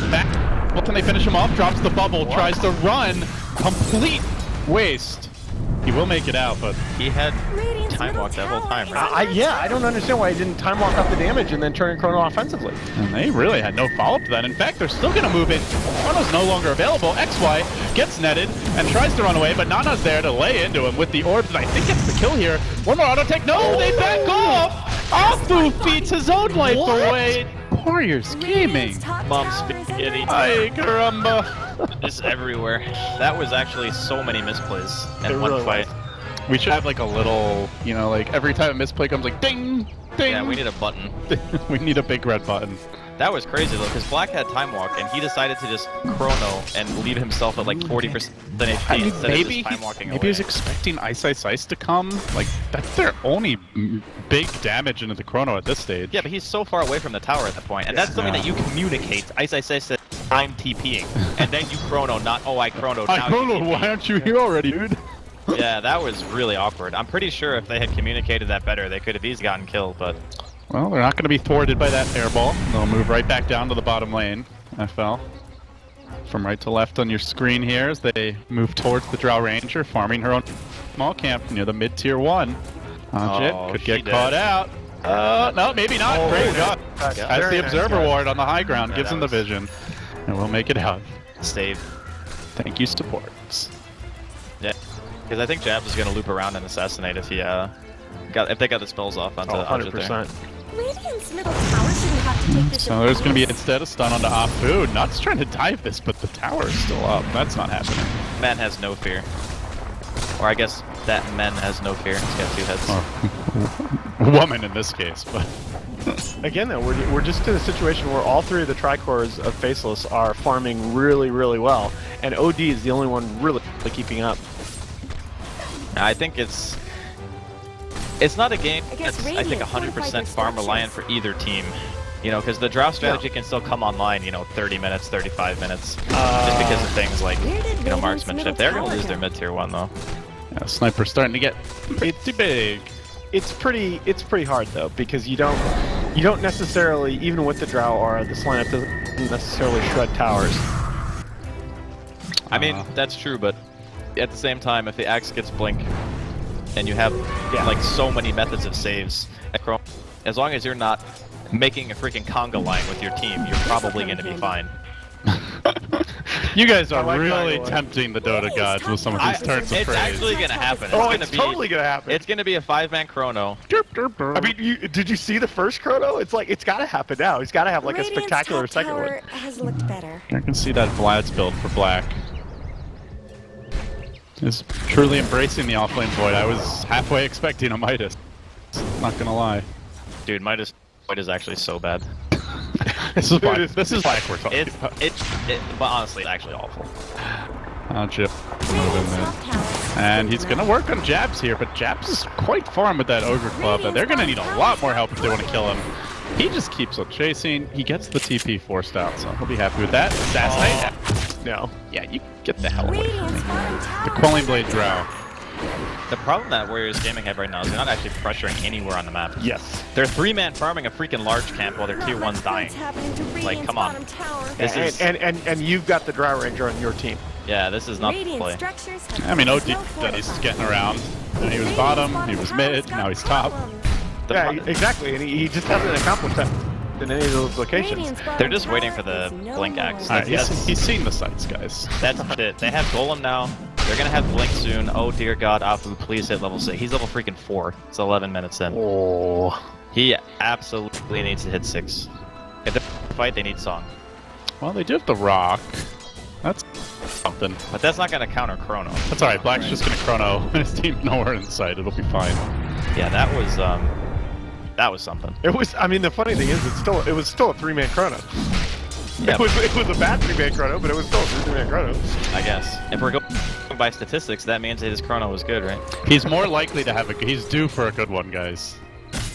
Speaker 2: back. Well, can they finish him off? Drops the bubble, tries to run, complete waste. He will make it out, but
Speaker 5: He had time walk that whole time, right?
Speaker 1: I don't understand why he didn't time walk up the damage and then turn Chrono offensively.
Speaker 2: and they really had no follow-up to that. In fact, they're still going to move in. Chrono's no longer available. XY gets netted and tries to run away, but Nana's there to lay into him with the orbs, and I think gets the kill here. One more auto take. No, they back off! Afu feeds his own life away. Warriors Gaming.
Speaker 5: Mom spaghetti.
Speaker 2: Ay, caramba.
Speaker 5: Just everywhere. That was actually so many misplays in
Speaker 1: It
Speaker 5: one
Speaker 1: really
Speaker 5: fight.
Speaker 2: We should have like a little, like every time a misplay comes, like ding, ding.
Speaker 5: Yeah, we need a button.
Speaker 2: We need a big red button.
Speaker 5: That was crazy though, because Black had time walk and he decided to just chrono and leave himself at like 40% HP
Speaker 2: I mean,
Speaker 5: instead
Speaker 2: maybe
Speaker 5: of just time walking
Speaker 2: maybe
Speaker 5: away.
Speaker 2: he was expecting Ice Ice Ice to come. Like that's their only big damage into the chrono at this stage.
Speaker 5: Yeah, but he's so far away from the tower at that point, and that's something that you communicate. Ice said, I'm TPing, and then you chrono, not I chronoed.
Speaker 2: I
Speaker 5: now
Speaker 2: don't
Speaker 5: you
Speaker 2: know.
Speaker 5: TP.
Speaker 2: Why aren't you here already, dude?
Speaker 5: Yeah, that was really awkward. I'm pretty sure if they had communicated that better, they could have easily gotten killed, but
Speaker 2: Well, they're not going to be thwarted by that airball. They'll move right back down to the bottom lane. FL. From right to left on your screen here as they move towards the Drow Ranger, farming her own small camp near the mid-tier 1. Ajit could get caught out. No, maybe not.
Speaker 1: Oh,
Speaker 2: Great
Speaker 1: yeah.
Speaker 2: job.
Speaker 1: Yeah,
Speaker 2: Has
Speaker 1: very
Speaker 2: the
Speaker 1: nice,
Speaker 2: Observer
Speaker 1: guys.
Speaker 2: Ward on the high ground,
Speaker 5: Yeah,
Speaker 2: gives
Speaker 5: that
Speaker 2: him the
Speaker 5: was-
Speaker 2: vision. And we'll make it out.
Speaker 5: stave.
Speaker 2: Thank you, supports.
Speaker 5: Yeah, because I think Jabs is going to loop around and assassinate if he if they got the spells off onto Ajit there.
Speaker 1: 100%.
Speaker 3: Radiant's middle tower shouldn't have to take this.
Speaker 2: So there's going to be instead a stun onto Afu. Nuts trying to dive this, but the tower is still up. That's not happening.
Speaker 5: Man has no fear. Or I guess that man has no fear. He's got 2 heads.
Speaker 2: Or woman in this case, but
Speaker 1: Again, though, we're just in a situation where all 3 of the Tricores of Faceless are farming really, really well, and OD is the only one really keeping up.
Speaker 5: I think it's not a game
Speaker 3: I guess
Speaker 5: that's, I think,
Speaker 3: Radiant
Speaker 5: 100% farm reliant for either team. You know, because the Drow strategy can still come online, 30 minutes, 35 minutes. Just because of things like,
Speaker 3: Where did Radiant's
Speaker 5: marksmanship.
Speaker 3: middle
Speaker 5: They're going to
Speaker 3: tower
Speaker 5: lose their
Speaker 3: go?
Speaker 5: mid-tier 1, though.
Speaker 2: yeah, Sniper's starting to get pretty big.
Speaker 1: It's pretty hard though, because you don't necessarily, even with the Drow aura, this lineup doesn't necessarily shred towers.
Speaker 5: I mean, that's true, but at the same time, if the axe gets blink, and you have like so many methods of saves, as long as you're not making a freaking conga line with your team, you're probably going to be fine.
Speaker 2: You guys are
Speaker 1: like
Speaker 2: really
Speaker 1: that.
Speaker 2: tempting the Dota gods with some of these turns of
Speaker 5: It's
Speaker 2: praise.
Speaker 5: actually going to happen.
Speaker 1: Oh,
Speaker 5: gonna
Speaker 1: it's totally gonna happen.
Speaker 5: It's going to be a 5-man chrono.
Speaker 1: I mean, did you see the first Chrono? It's like, it's gotta happen now. He's gotta have like a
Speaker 3: Radiant's
Speaker 1: spectacular
Speaker 3: top
Speaker 1: second
Speaker 3: tower
Speaker 1: one.
Speaker 3: has looked better.
Speaker 2: I can see that Vlad's build for Black is truly embracing the offlane void. I was halfway expecting a Midas. Not gonna lie.
Speaker 5: Dude, Midas is actually so bad.
Speaker 2: This is black we're talking about.
Speaker 5: But honestly, it's actually awful.
Speaker 2: Chip. And he's gonna work on Jabs here, but Jabs is quite farm with that Ogre Club. They're gonna need a lot more help if they want to kill him. He just keeps on chasing. He gets the TP forced out, so he'll be happy with that. Assassinate.
Speaker 1: No.
Speaker 2: Yeah, you get the hell away from me. The Quelling Blade Drow.
Speaker 5: The problem that Warriors Gaming have right now is they're not actually pressuring anywhere on the map.
Speaker 1: Yes.
Speaker 5: They're 3-man farming a freaking large camp while their tier 1's dying. Like, come on.
Speaker 1: And you've got the Drow Ranger on your team.
Speaker 5: Yeah, this is not the play.
Speaker 2: I mean, OD, he's getting around. He was bottom, he was mid, now he's top.
Speaker 1: Yeah, exactly, and he just hasn't accomplished that in any of those locations.
Speaker 5: They're just waiting for the Blink Axe.
Speaker 2: He's seen the sights, guys.
Speaker 5: That's it. They have Golem now. They're gonna have Blink soon. Oh dear God, Afu, please hit level 6. He's level freaking 4. It's 11 minutes in.
Speaker 1: Oh.
Speaker 5: He absolutely needs to hit 6. If they fight, they need Song.
Speaker 2: Well, they do have the Rock. That's something.
Speaker 5: But that's not gonna counter Chrono.
Speaker 2: That's alright, Black's just gonna Chrono his team nowhere in sight. It'll be fine.
Speaker 5: Yeah, that was something.
Speaker 1: It was. I mean, the funny thing is, it was still a 3-man Chrono.
Speaker 5: Yeah,
Speaker 1: it was a bad 3-man Chrono, but it was still a 3-man Chrono.
Speaker 5: I guess. If we're going by statistics, that means that his Chrono was good, right?
Speaker 2: He's more likely to have he's due for a good one, guys.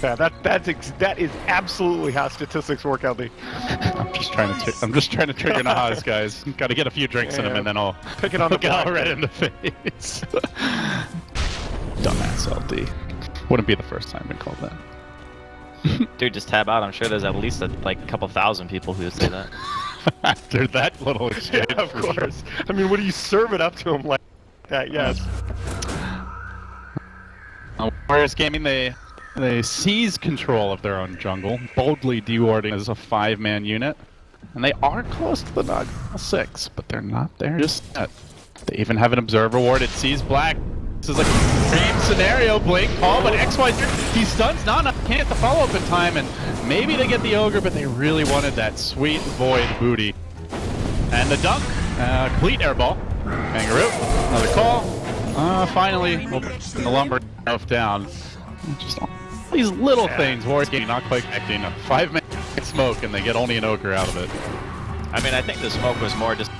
Speaker 1: Yeah, that is absolutely how statistics work, LD.
Speaker 2: I'm just trying to trigger Nahas, guys. Got to get a few drinks in him, and then I'll
Speaker 1: pick it on the
Speaker 2: block right in the face. Dumbass LD. Wouldn't be the first time been called that.
Speaker 5: Dude, just tab out. I'm sure there's at least a couple thousand people who say that.
Speaker 2: After that little exchange,
Speaker 1: yeah, of course. Sure. I mean, what do you serve it up to him like that? Yes.
Speaker 2: Warriors Gaming, they seize control of their own jungle, boldly dewarding as a 5-man unit, and they are close to the Naga 6, but they're not there just yet. They even have an observer ward. It sees Black. This is like the same scenario, Blake, Paul, but XY, he stuns Nana, can't get the follow-up in time, and maybe they get the Ogre, but they really wanted that sweet Void booty. And the dunk, complete airball. Kangaroo, another call. Finally, the lumber down. Just all these little things, Warriors Gaming not quite connecting. A 5-man smoke, and they get only an Ogre out of it.
Speaker 5: I mean, I think the smoke was more just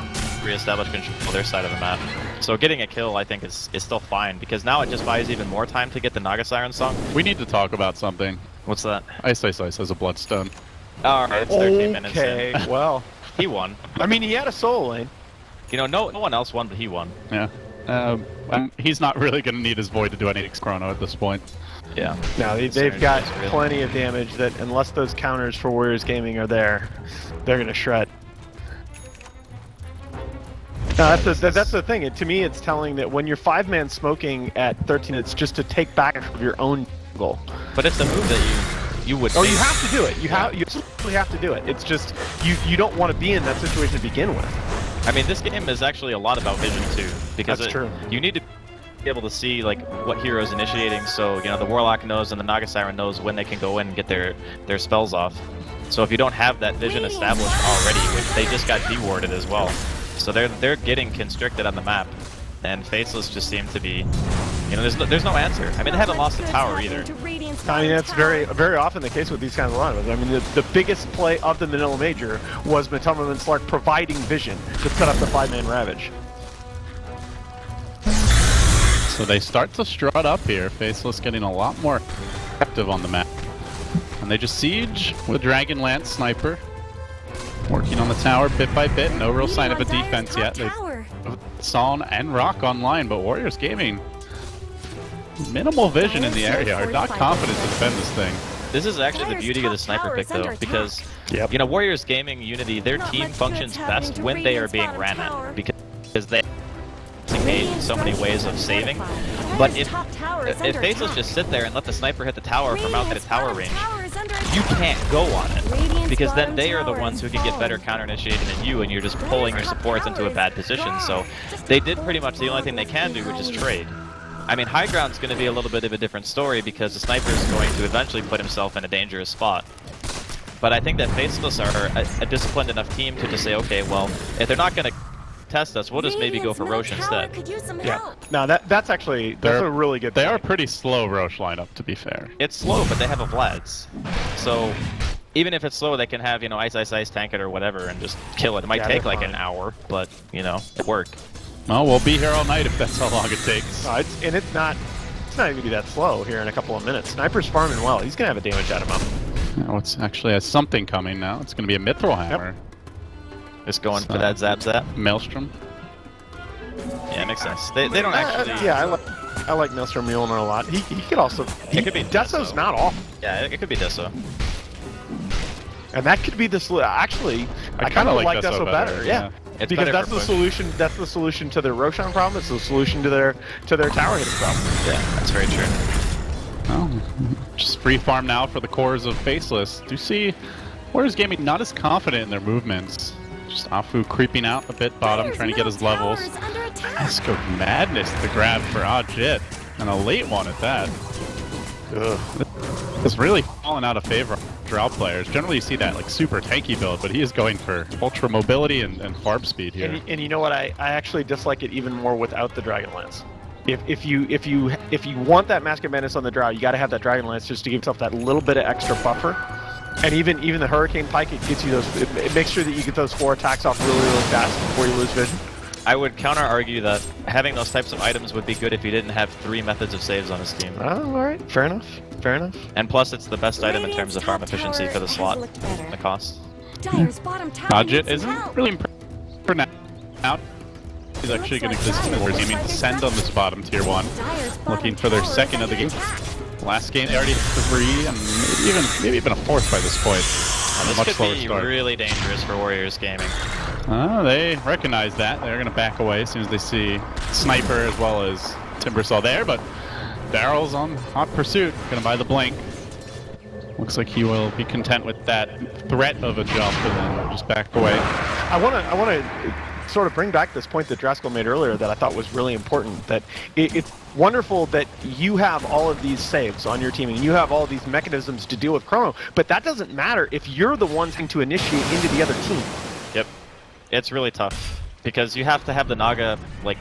Speaker 5: re-establish control of their side of the map. So getting a kill, I think, is still fine, because now it just buys even more time to get the Naga Siren song.
Speaker 2: We need to talk about something.
Speaker 5: What's that?
Speaker 2: Ice has a Bloodstone.
Speaker 5: Alright, it's 13 minutes in.
Speaker 1: Okay, well.
Speaker 5: He won.
Speaker 1: I mean, he had a soul lane.
Speaker 5: You know, no one else won, but he won.
Speaker 2: Yeah. He's not really going to need his Void to do any Chrono at this point.
Speaker 5: Yeah.
Speaker 1: No, they've got plenty of damage that, unless those counters for Warriors Gaming are there, they're going to shred. No, that's the thing. To me, it's telling that when you're 5-man smoking at 13, it's just to take back of your own goal.
Speaker 5: But it's a move that you would.
Speaker 1: Oh, you have to do it. You absolutely have to do it. It's just you don't want to be in that situation to begin with.
Speaker 5: I mean, this game is actually a lot about vision too, because
Speaker 1: that's true.
Speaker 5: You need to be able to see like what hero is initiating. So you know the Warlock knows and the Naga Siren knows when they can go in and get their spells off. So if you don't have that vision established already, which they just got dewarded as well. So they're getting constricted on the map, and Faceless just seem to be, you know, there's no answer. I mean, they haven't lost the tower either.
Speaker 1: I mean, that's very often the case with these kinds of lineups. I mean, the biggest play of the Manila Major was Matoma and Slark providing vision to set up the 5-man Ravage.
Speaker 2: So they start to strut up here. Faceless getting a lot more active on the map, and they just siege with Dragon Lance Sniper. Working on the tower bit by bit, no real sign of a defense yet. They have Son and Rock online, but Warriors Gaming, minimal vision in the area, are not confident to defend this thing.
Speaker 5: This is actually the beauty of the sniper pick though, because you know Warriors Gaming Unity, their team functions best when they are being ran at, because they have so many ways of saving. But if Faceless just sit there and let the sniper hit the tower from outside of tower range, you can't go on it, because then they are the ones who can get better counter-initiated than you, and you're just pulling your supports into a bad position. So they did pretty much the only thing they can do, which is trade. I mean, High Ground's going to be a little bit of a different story, because the sniper is going to eventually put himself in a dangerous spot. But I think that Faceless are a disciplined enough team to just say, okay, well, if they're not going to test us, we'll just maybe go for Roche instead.
Speaker 1: Yeah. No, that's actually a really good thing.
Speaker 2: They are pretty slow Roche lineup, to be fair.
Speaker 5: It's slow, but they have a Vlad's. So even if it's slow, they can have, you know, ice, tank it or whatever and just kill it. It might take like an hour, but, you know, it worked.
Speaker 2: Well, we'll be here all night if that's how long it takes.
Speaker 1: It's not even gonna be that slow here in a couple of minutes. Sniper's farming well. He's gonna have a damage out of him.
Speaker 2: Oh, it's actually has something coming now. It's gonna be a mithril hammer.
Speaker 5: Just going for that zap.
Speaker 2: Maelstrom.
Speaker 5: Yeah, makes sense. They don't actually.
Speaker 1: Yeah, I like Maelstrom Mjolnir a lot. He could also.
Speaker 5: It could be
Speaker 1: Deso's not off.
Speaker 5: Yeah, it could be Deso.
Speaker 1: And that could be the solution. Actually, I kind of like Deso better. Yeah.
Speaker 5: It's
Speaker 1: because
Speaker 5: better
Speaker 1: that's
Speaker 5: for
Speaker 1: the
Speaker 5: push.
Speaker 1: solution. That's the solution to their Roshan problem. It's the solution to their tower hitting problem.
Speaker 5: Yeah, that's very true.
Speaker 2: Oh, just free farm now for the cores of Faceless. Do you see Warriors Gaming not as confident in their movements? Just Afu creeping out a bit bottom, trying to get his levels. Let's go madness the grab for Ajit, and a late one at that. Ugh. It's really fallen out of favor of Drow players. Generally you see that like super tanky build, but he is going for ultra mobility and farm speed here.
Speaker 1: And you know what? I actually dislike it even more without the Dragonlance. If you want that Mask of Madness on the Drow, you got to have that Dragonlance just to give yourself that little bit of extra buffer. And even the Hurricane Pike, it gets you those. It makes sure that you get those 4 attacks off really fast before you lose vision.
Speaker 5: I would counter argue that having those types of items would be good if you didn't have 3 methods of saves on his team.
Speaker 1: Oh, all right, fair enough.
Speaker 5: And plus, it's the best item in terms of farm efficiency for the slot and the cost.
Speaker 2: Ajit isn't really impressed for now. He's actually going to descend on this bottom tier 1, looking for their second of the game. Last game they already hit 3, and maybe even a 4th by this point.
Speaker 5: This could be really dangerous for Warriors Gaming.
Speaker 2: They recognize that. They're going to back away as soon as they see Sniper as well as Timbersaw there, but Daryl's on hot pursuit, going to buy the blink. Looks like he will be content with that threat of a jump and then just back away.
Speaker 1: I want to sort of bring back this point that Draskell made earlier that I thought was really important, that it's wonderful that you have all of these saves on your team and you have all these mechanisms to deal with Chrono, but that doesn't matter if you're the one trying to initiate into the other team.
Speaker 5: Yep. It's really tough because you have to have the Naga, like,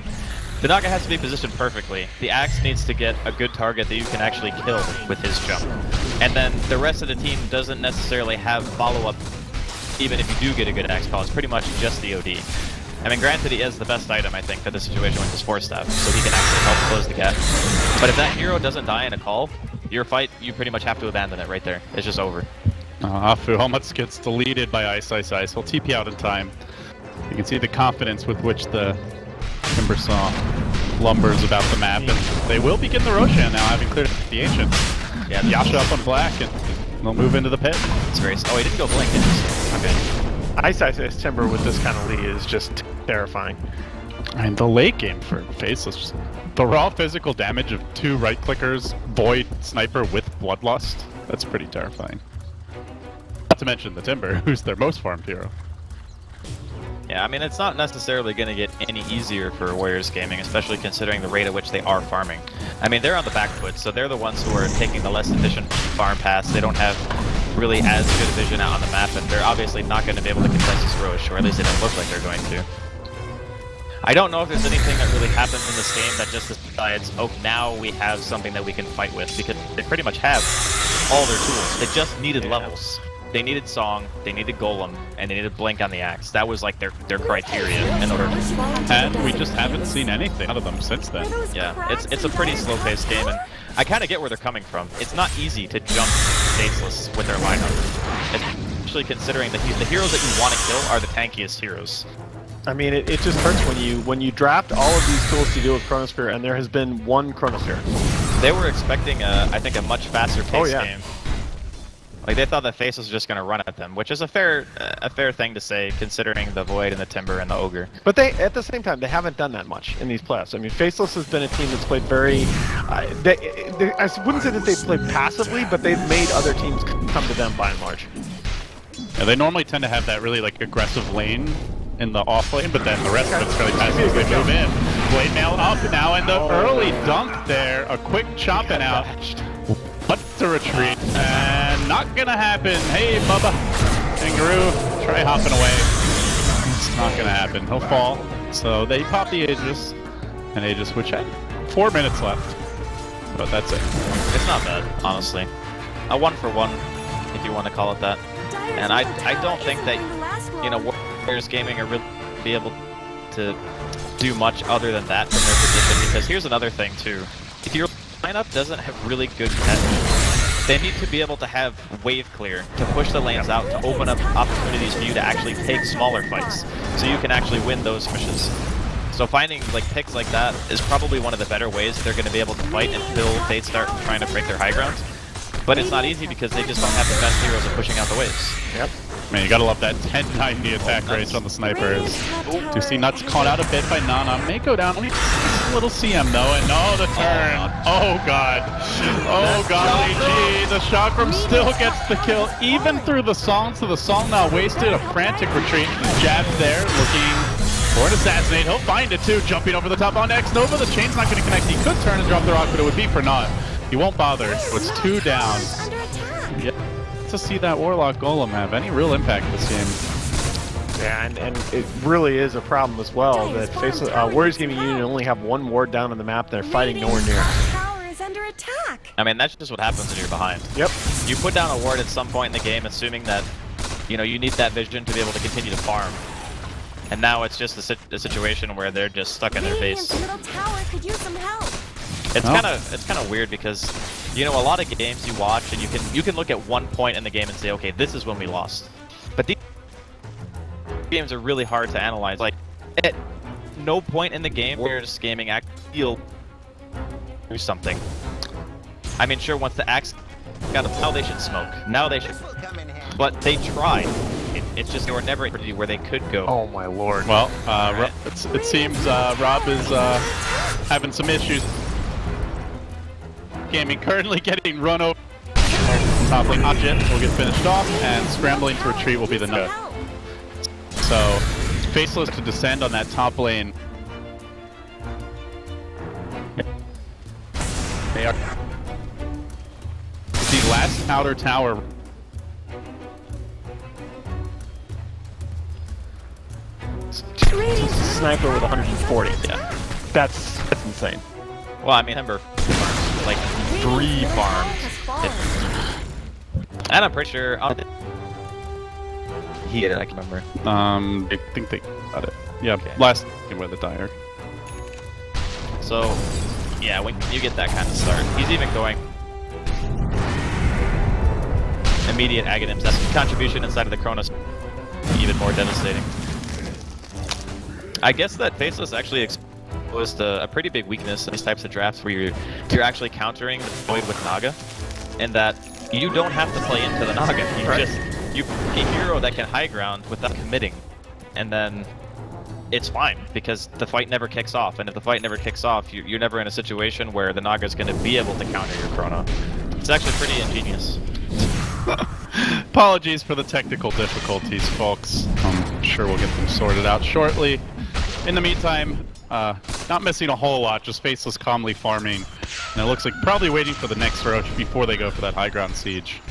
Speaker 5: the Naga has to be positioned perfectly. The Axe needs to get a good target that you can actually kill with his jump. And then the rest of the team doesn't necessarily have follow-up, even if you do get a good Axe call. It's pretty much just the OD. I mean, granted, he is the best item, I think, for this situation with his Force Staff, so he can actually help close the gap. But if that hero doesn't die in a call, your fight, you pretty much have to abandon it right there. It's just over.
Speaker 2: Afu almost gets deleted by Ice. He'll TP out in time. You can see the confidence with which the Timbersaw lumbers about the map, and they will begin the Roshan now, having cleared the Ancient.
Speaker 5: Yeah,
Speaker 2: Yasha up on black, and they'll move into the pit.
Speaker 5: It's very... Oh, he didn't go blink. Okay.
Speaker 1: Ice Timber with this kind of lead is just terrifying.
Speaker 2: And the late game for Faceless, the raw physical damage of 2 right clickers, Void, Sniper with Bloodlust, that's pretty terrifying. Not to mention the Timber, who's their most farmed hero.
Speaker 5: Yeah, I mean, it's not necessarily going to get any easier for Warriors Gaming, especially considering the rate at which they are farming. I mean, they're on the back foot, so they're the ones who are taking the less efficient farm paths. They don't have really as good a vision out on the map, and they're obviously not going to be able to contest this Roche, or at least they don't look like they're going to. I don't know if there's anything that really happens in this game that just decides, oh, now we have something that we can fight with, because they pretty much have all their tools. They just needed levels. They needed Song, they needed Golem, and they needed Blink on the Axe. That was like their criteria in order to...
Speaker 2: And we just haven't seen anything out of them since then.
Speaker 5: Yeah, it's a pretty slow-paced game, and I kind of get where they're coming from. It's not easy to jump Faceless with their lineup, especially considering the heroes that you want to kill are the tankiest heroes.
Speaker 1: I mean, it just hurts when you draft all of these tools to deal with Chronosphere, and there has been one Chronosphere.
Speaker 5: They were expecting, I think, a much faster-paced game. Like, they thought that Faceless was just going to run at them, which is a fair thing to say, considering the Void and the Timber and the Ogre.
Speaker 1: But they, at the same time, they haven't done that much in these playoffs. I mean, Faceless has been a team that's played very... I wouldn't say that they've played passively, but they've made other teams come to them by and large.
Speaker 2: Yeah, they normally tend to have that really, like, aggressive lane in the off lane, but then the rest of it's really passive as they move in. Blade Mail up now, and the early dunk there, a quick chopping out. What's to retreat? And not gonna happen. Hey, Bubba. Kangaroo, try hopping away. It's not gonna happen. He'll fall. So they pop the Aegis, and Aegis, which had 4 minutes left. But that's it.
Speaker 5: It's not bad, honestly. A 1-for-1, if you want to call it that. And I don't think that, you know, Warriors Gaming are really be able to do much other than that from their position, because here's another thing too. If your lineup doesn't have really good catch, they need to be able to have wave clear to push the lanes out, to open up opportunities for you to actually take smaller fights, so you can actually win those pushes. So finding like picks like that is probably one of the better ways they're going to be able to fight until they start trying to break their high ground. But it's not easy because they just don't have the best heroes of pushing out the waves.
Speaker 1: Yep.
Speaker 2: Man, you gotta love that 1090 attack range on the snipers. Do see Nuts caught out a bit by Nana. May go down. Only a little CM though, and no, the turn. Oh god. Oh golly gee. The Chakram still gets the kill, even through the song, so the song now wasted. A frantic retreat. Jab there, looking for an assassinate. He'll find it too, jumping over the top on X Nova. The chain's not gonna connect. He could turn and drop the rock, but it would be for naught. He won't bother. So it's 2 down. Yep. To see that Warlock Golem have any real impact this game.
Speaker 1: Yeah, and it really is a problem as well that Warriors Gaming Union only have 1 ward down on the map. They're fighting nowhere near.
Speaker 5: I mean, that's just what happens when you're behind.
Speaker 1: Yep.
Speaker 5: You put down a ward at some point in the game, assuming that, you know, you need that vision to be able to continue to farm. And now it's just a situation where they're just stuck in their base. It's kind of weird because, you know, a lot of games you watch and you can look at one point in the game and say, okay, this is when we lost. But these games are really hard to analyze. Like, at no point in the game Warriors Gaming actually do something. I mean, sure, once the axe got up, now they should smoke. Now they should. But they tried. It's just they were never where they could go.
Speaker 1: Oh my lord.
Speaker 2: Well, it seems Rob is having some issues. Gaming currently getting run over. Top lane Ajin will get finished off, and scrambling to retreat will be the nut. So, Faceless to descend on that top lane. They are the last outer tower.
Speaker 1: Sniper with 140. Yeah, that's insane.
Speaker 5: Well, I mean, remember, like 3 farms. And I'm pretty sure he hit it. I can remember.
Speaker 2: I think they got it. Yeah, okay. Last game with the Dire.
Speaker 5: So, yeah, when you get that kind of start, he's even going immediate Aghanims. That's contribution inside of the Chronos, even more devastating. I guess that Faceless actually exposed a pretty big weakness in these types of drafts where you're actually countering the Void with Naga, and that you don't have to play into the Naga. You pick a hero that can high ground without committing, and then it's fine because the fight never kicks off. And if the fight never kicks off, you're never in a situation where the Naga is going to be able to counter your Chrono. It's actually pretty ingenious.
Speaker 2: Apologies for the technical difficulties, folks. I'm sure we'll get them sorted out shortly. In the meantime, not missing a whole lot, just Faceless calmly farming. And it looks like probably waiting for the next Roach before they go for that high ground siege.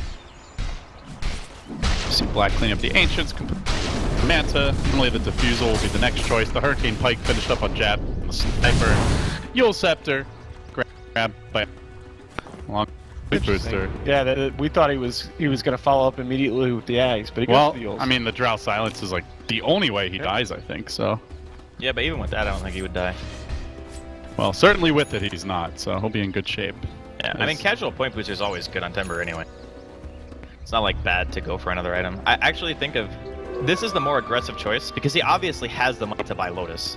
Speaker 2: See Black clean up the Ancients, Manta. Normally the Diffusal will be the next choice. The Hurricane Pike finished up on Jab, the Sniper. Yule Scepter, grabbed by long booster.
Speaker 1: Yeah, we thought he was going to follow up immediately with the Ags, but he goes for the Yules.
Speaker 2: I mean, the Drow Silence is like the only way he dies, I think, so.
Speaker 5: Yeah, but even with that, I don't think he would die.
Speaker 2: Well, certainly with it, he's not, so he'll be in good shape.
Speaker 5: Yeah, I mean, casual point booster is always good on Timber anyway. It's not like bad to go for another item. I actually think of this is the more aggressive choice because he obviously has the money to buy Lotus,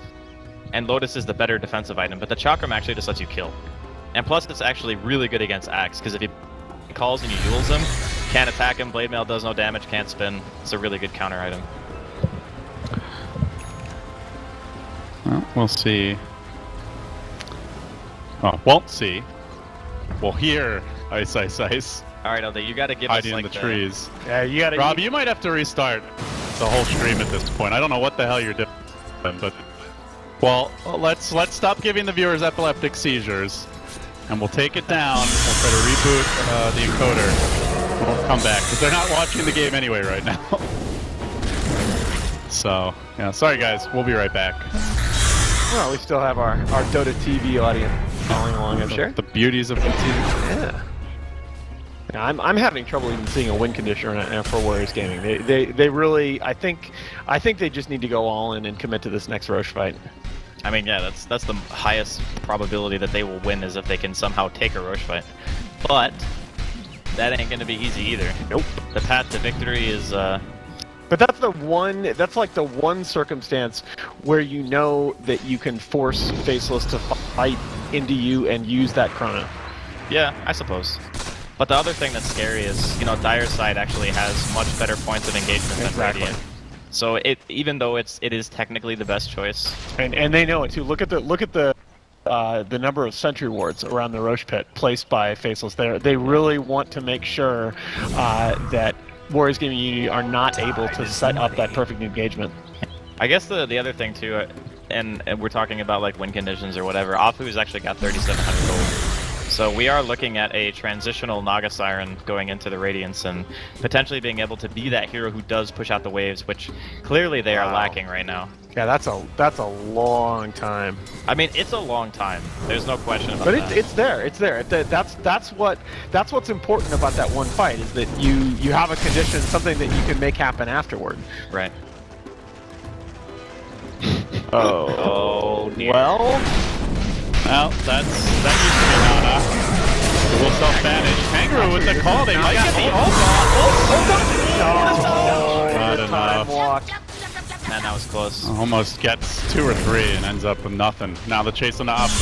Speaker 5: and Lotus is the better defensive item. But the Chakram actually just lets you kill, and plus it's actually really good against Axe because if he calls and you duels him, can't attack him. Blade Mail does no damage, can't spin. It's a really good counter item.
Speaker 2: Well, we'll see. Oh, won't see. We'll hear ice, ice, ice.
Speaker 5: All right, Alde, you got to give
Speaker 2: hiding
Speaker 5: us like
Speaker 2: in the trees.
Speaker 1: Yeah, you got to.
Speaker 2: Rob, you might have to restart the whole stream at this point. I don't know what the hell you're doing, but well, let's stop giving the viewers epileptic seizures, and we'll take it down. We'll try to reboot the encoder. We'll come back because they're not watching the game anyway right now. So yeah, sorry guys, we'll be right back.
Speaker 1: Well, we still have our Dota TV audience following along, I'm sure.
Speaker 2: The beauties of the TV.
Speaker 1: Yeah. I'm having trouble even seeing a win condition right now for Warriors Gaming. They really, I think they just need to go all in and commit to this next Roche fight.
Speaker 5: I mean, yeah, that's the highest probability that they will win is if they can somehow take a Roche fight. But that ain't gonna be easy either.
Speaker 1: Nope.
Speaker 5: The path to victory is
Speaker 1: But that's like the one circumstance where you know that you can force Faceless to fight into you and use that chrono.
Speaker 5: Yeah, I suppose. But the other thing that's scary is, you know, Dire's side actually has much better points of engagement than Radiant. So even though it is technically the best choice,
Speaker 1: and they know it too. Look at the number of sentry wards around the Roche pit placed by Faceless there. They really want to make sure that Warriors Gaming Unity are not able to set up that perfect engagement.
Speaker 5: I guess the other thing too, and we're talking about like win conditions or whatever, Afu's actually got 3,700 gold. So we are looking at a transitional Naga Siren going into the Radiance and potentially being able to be that hero who does push out the waves, which clearly they are lacking right now.
Speaker 1: Yeah, that's a long time.
Speaker 5: I mean, it's a long time. There's no question about that.
Speaker 1: But it's there. It's there. That's what's important about that one fight is that you have a condition, something that you can make happen afterward.
Speaker 5: Right.
Speaker 1: Oh
Speaker 5: dear.
Speaker 2: Well, that used to be Nana. A little self-managed. Kangaroo with the call. They might get the ult. Not enough.
Speaker 5: Man, that was close.
Speaker 2: Almost gets 2 or 3 and ends up with nothing. Now the chase on the Afu.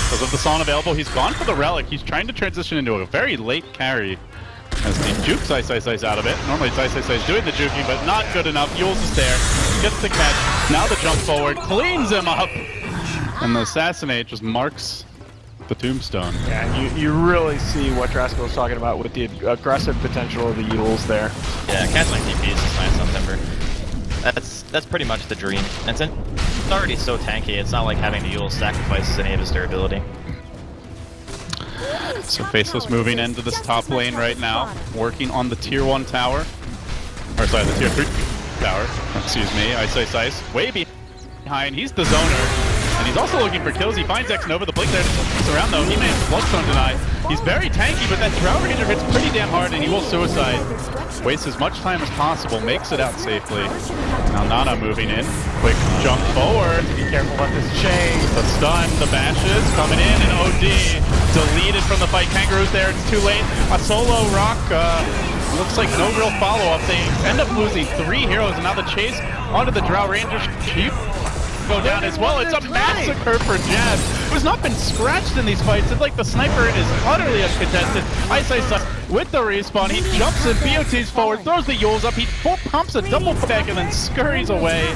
Speaker 2: Because of the Song available, he's gone for the Relic. He's trying to transition into a very late carry. As he jukes Ice out of it. Normally it's Ice doing the juking, but not good enough. Yules is there. Gets the catch. Now the jump forward. Cleans him up. And the Assassinate just marks the tombstone.
Speaker 1: Yeah, you really see what Drasko was talking about with the aggressive potential of the Yules there.
Speaker 5: Yeah, canceling TPs is nice on Timber. That's pretty much the dream. And since it's already so tanky, it's not like having the Yule sacrifices any of his durability.
Speaker 2: So Faceless moving into this top lane right now, working on the tier 1 tower. Or sorry, the tier 3 tower. Excuse me, Ice. Way behind, he's the zoner. And he's also looking for kills. He finds X-Nova, the blink there to around though. He managed to Bloodstone deny. He's very tanky, but that Drow Ranger hits pretty damn hard and he will suicide. Wastes as much time as possible, makes it out safely. Now Nana moving in. Quick jump forward.
Speaker 1: Be careful about this chain.
Speaker 2: The stun, the bashes coming in, and OD deleted from the fight. Kangaroo's there, it's too late. A solo rock, looks like no real follow-up. They end up losing 3 heroes, and now the chase onto the Drow Ranger. Go down as well. It's a massacre for Jazz, who's not been scratched in these fights. It's like the sniper is utterly uncontested. Ice with the respawn. He jumps in, BOT's forward, throws the Yules up. He pumps a double back and then scurries away.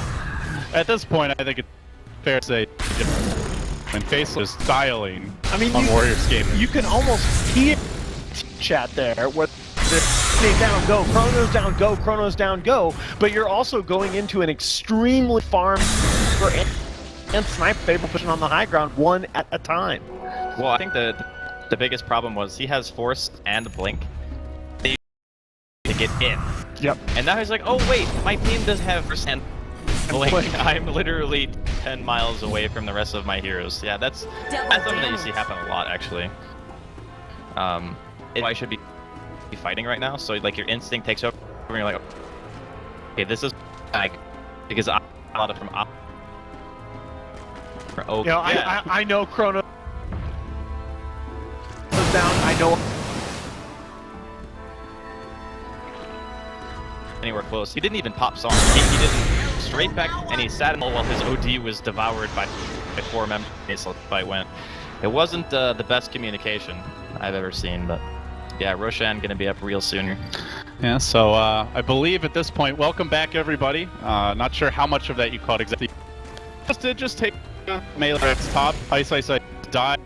Speaker 2: At this point, I think it's fair to say, when Faceless is styling on Warriors game,
Speaker 1: you can almost hear chat there what the down go, Chronos down go, but you're also going into an extremely farm and snipe stable position on the high ground, one at a time.
Speaker 5: Well, I think the biggest problem was he has Force and Blink to get in.
Speaker 1: Yep.
Speaker 5: And now he's like, oh wait, my team does have Force and Blink. I'm literally 10 miles away from the rest of my heroes. Yeah, that's something that you see happen a lot, actually. I should be fighting right now, so like your instinct takes over and you're like, okay, this is like, because I'm a lot of from up. Oh,
Speaker 1: you know,
Speaker 5: yeah.
Speaker 1: I know Chrono is down, I know
Speaker 5: anywhere close. He didn't even pop song. He didn't straight back, and he sat in while his OD was devoured by 4 members. So the fight went. It wasn't the best communication I've ever seen, but yeah, Roshan gonna be up real soon.
Speaker 2: Yeah, so I believe at this point, welcome back everybody. Not sure how much of that you caught exactly. Just take melee top. Ice die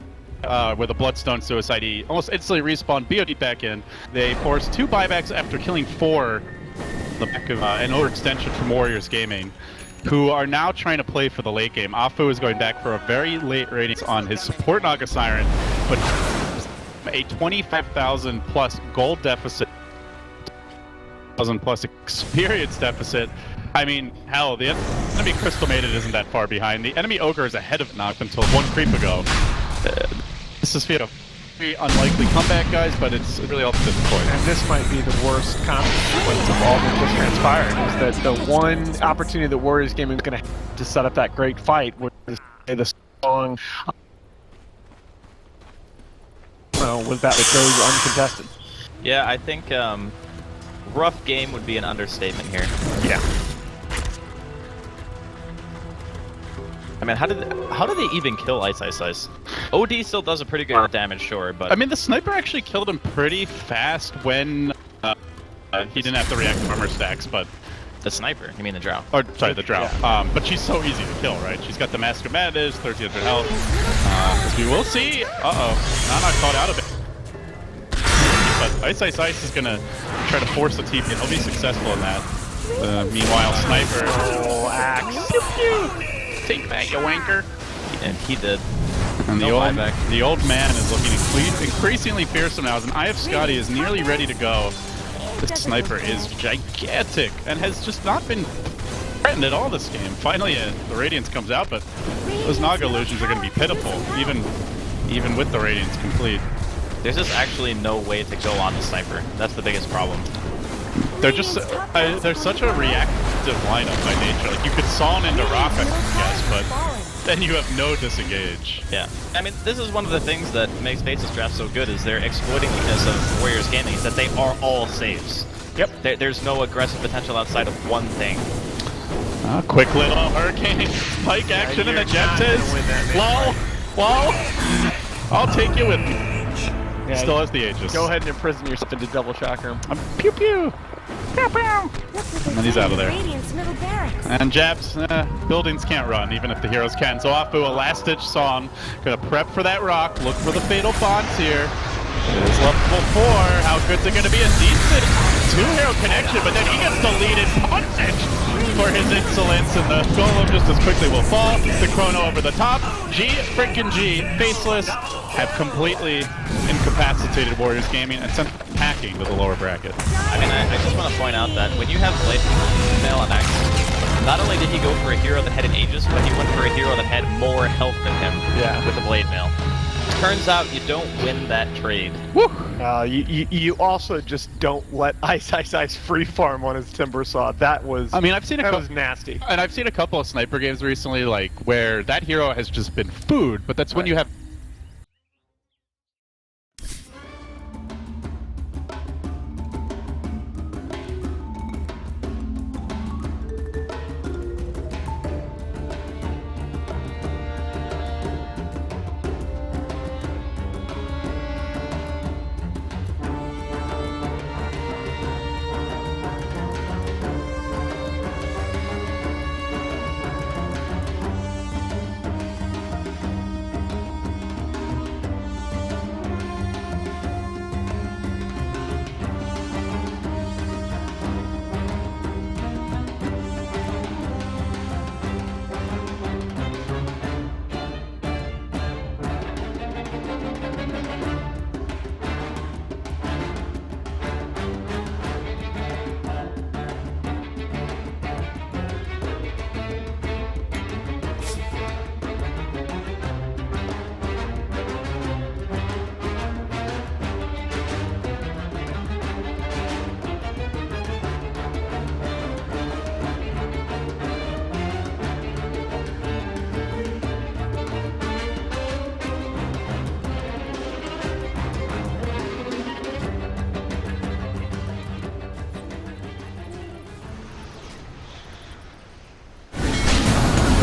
Speaker 2: with a Bloodstone suicide. He almost instantly respawned, BOD back in. They forced 2 buybacks after killing 4. The back of an overextension from Warriors Gaming, who are now trying to play for the late game. Afu is going back for a very late rating on his support Naga Siren, but a 25,000 plus gold deficit, 1,000 plus experience deficit. I mean, hell, the enemy Crystal Maiden isn't that far behind. The enemy Ogre is ahead of Noct until 1 creep ago. This is very unlikely comeback, guys, but it's really all to the point.
Speaker 1: And this might be the worst consequence of all that just transpired, is that the one opportunity that Warriors Gaming is going to have to set up that great fight was the song was that it goes uncontested.
Speaker 5: Yeah, I think rough game would be an understatement here.
Speaker 1: Yeah.
Speaker 5: I mean, how did they even kill Ice Ice Ice? OD still does a pretty good damage, sure, but
Speaker 2: I mean, the sniper actually killed him pretty fast when he didn't have to react to armor stacks, but
Speaker 5: the sniper, you mean the Drow?
Speaker 2: or sorry, the Drow.
Speaker 1: Yeah.
Speaker 2: But she's so easy to kill, right? She's got the Mask of Madness, 1300 health. As we will see. Nana caught out of it. But Ice Ice Ice is gonna try to force the TP, and he'll be successful in that. Meanwhile, Sniper.
Speaker 1: Oh, axe.
Speaker 2: Pew pew! Take that, you wanker.
Speaker 5: And he did.
Speaker 2: And
Speaker 5: No buyback.
Speaker 2: the old man is looking increasingly fearsome now, as an Eye of Scotty is nearly ready to go. The Sniper is gigantic and has just not been threatened at all this game. Finally, the Radiance comes out, but those Naga illusions are going to be pitiful, even with the Radiance complete.
Speaker 5: There's just actually no way to go on the Sniper. That's the biggest problem.
Speaker 2: They're just they're such a reactive lineup by nature. Like, you could sawn into rock, I guess, but then you have no disengage.
Speaker 5: Yeah. I mean, this is one of the things that makes Basis Draft so good, is they're exploiting the weakness of Warriors Gaming, is that they are all saves.
Speaker 1: Yep.
Speaker 5: There's no aggressive potential outside of one thing.
Speaker 2: Quick little Hurricane Spike action, and the Jet says, lol, I'll take you with me.
Speaker 1: Yeah,
Speaker 2: Still has the Aegis.
Speaker 1: Go ahead and imprison yourself into double shocker him.
Speaker 2: Pew pew! Pew pew! And he's out of there.
Speaker 3: Radiant's middle barracks.
Speaker 2: And Jabs, buildings can't run, even if the heroes can. So Afu, a last-ditch song. Gonna prep for that rock, look for the fatal bonds here. It is level 4. How good's it gonna be? A decent two-hero connection, but then he gets deleted puntage for his insolence, and the Golem just as quickly will fall. The Chrono over the top. Freaking G, Faceless, have completely incapacitated Warriors Gaming and sent packing to the lower bracket.
Speaker 5: I mean, I just want to point out that when you have Blade Mail on X, not only did he go for a hero that had an Aegis, but he went for a hero that had more health than him with the Blade Mail. Turns out you don't win that trade.
Speaker 2: Woo!
Speaker 1: You also just don't let Ice Ice Ice free farm on his Timber Saw. That was,
Speaker 2: I mean, I've seen
Speaker 1: that was nasty.
Speaker 2: And I've seen a couple of sniper games recently, like, where that hero has just been food, but that's when you have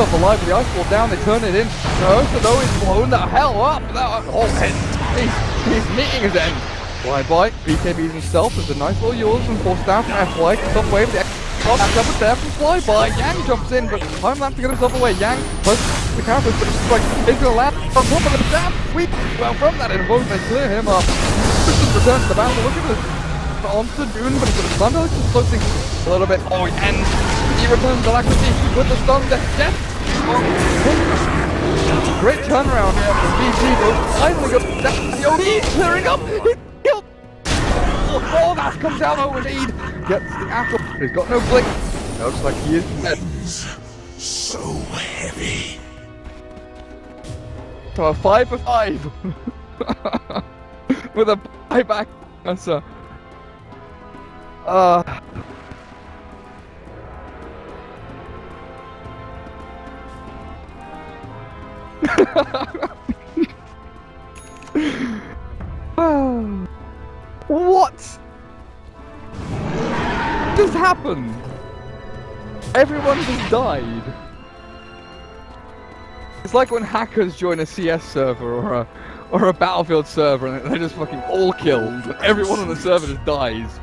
Speaker 6: Up alive with the ice wall down, they turn it in. Rosa though is blown the hell up. That whole head, he's meeting his end. Fly by, BKBs himself with a nice little yours and forced down from F-Fly. Top wave, the X up there from Fly by. Yang jumps in, but time lapse to get himself away. Yang plus the counter, but it's like he's gonna land on top of the dam. Sweet. Well, from that invoke, they clear him up. Just returns to the battle. Look at this. Onto Dune, but it's got a stun. Just slow things a little bit. Oh, and he returns to Alacrity with the stun. Death. Great turnaround here from Vici, though. Finally got that. The OD clearing up. He's killed. Oh, that comes down over Need. Gets the apple. He's got no blink. Looks like he is dead.
Speaker 7: So heavy.
Speaker 6: So a 5 for 5. with a buyback answer. What just happened? Everyone just died. It's like when hackers join a CS server or a Battlefield server and they're just fucking all killed. Everyone on the server just dies.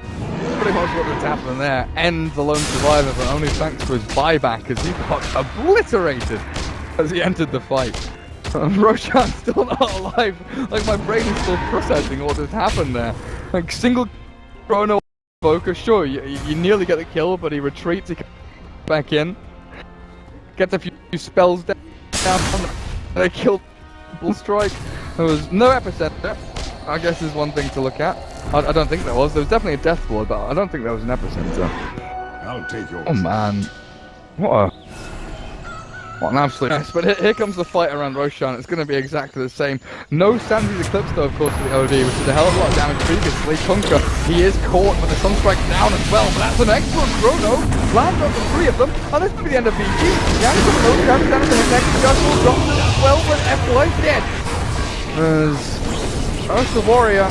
Speaker 6: Pretty much what has happened there. End the lone survivor, but only thanks to his buyback as he got obliterated as he entered the fight. Roshan's still not alive. Like, my brain is still processing what just happened there. Like, single chrono focus, sure, you nearly get the kill, but he retreats, he comes back in. Gets a few spells down, and they killed Bull Strike. There was no epicenter, I guess is one thing to look at. I don't think there was. There was definitely a death blow, but I don't think there was an epicenter.
Speaker 7: I'll take yours.
Speaker 6: Oh man. What an absolute mess. But here comes the fight around Roshan. It's going to be exactly the same. No Sandy's Eclipse though, of course, for the OD, which did a hell of a lot of damage previously. Kunka, he is caught, but the Sunstrike down as well. But that's an excellent chrono. Lands on the three of them. And this will be the end of BG. Down to the low, down to the hit next. Just will drop as well, but FY dead. As the Warrior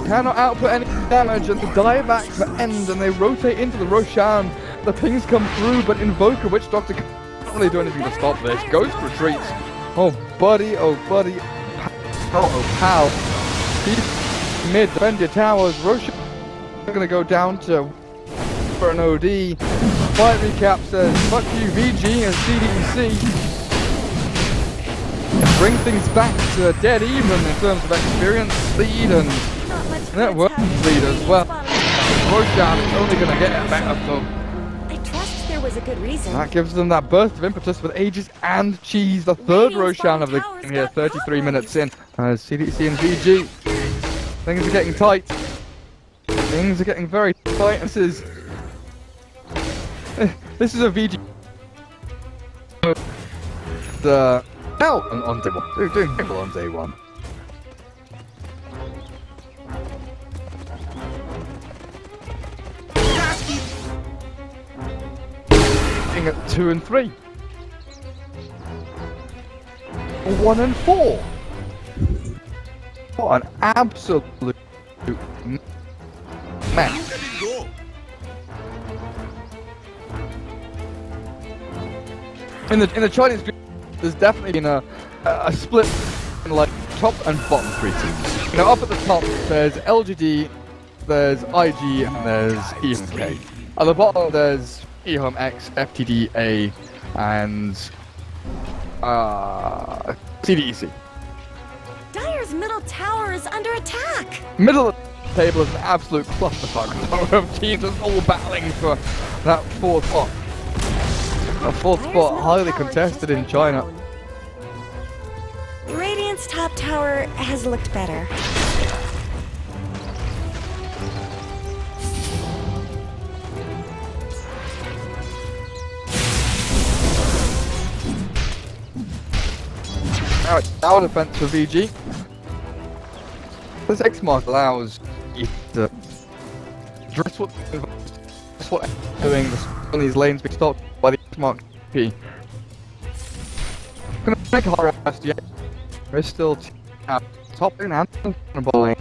Speaker 6: cannot output any damage, and the dieback for end, and they rotate into the Roshan. The pings come through, but Invoker, Witch Doctor can't really do anything to stop this. Ghost retreats. Oh buddy, oh buddy. Oh pal. He's mid, defend your towers. Roshan gonna go down to for an OD. Fight recap says, fuck you VG and CDEC. Bring things back to dead even in terms of experience, speed, and network speed as well. Roshan is only going to get better, so
Speaker 3: I trust there was a good reason.
Speaker 6: that gives them that burst of impetus with Aegis and Cheese, the third Roshan of the game here, 33 minutes in. CDC and VG, things are getting tight. Things are getting very tight. This is a VG. On day one. They're doing terrible on day one. Being at 2 and 3. 1 and 4. What an absolute mess. In the Chinese group, there's definitely been a split in like top and bottom three teams. You know, up at the top there's LGD, there's IG, and there's EMK. At the bottom there's eHome X, FTDA, and CDEC.
Speaker 3: Dire's middle tower is under attack.
Speaker 6: Middle of the table is an absolute clusterfuck of teams that's all battling for that fourth spot. A fourth spot highly contested in China.
Speaker 3: Radiant's top tower has looked better.
Speaker 6: Now it's tower defense for VG. This X mark allows you to address what doing on these lanes being stopped by the X mark P. Gonna make a hard rest yet. There's still top lane and bottom lane.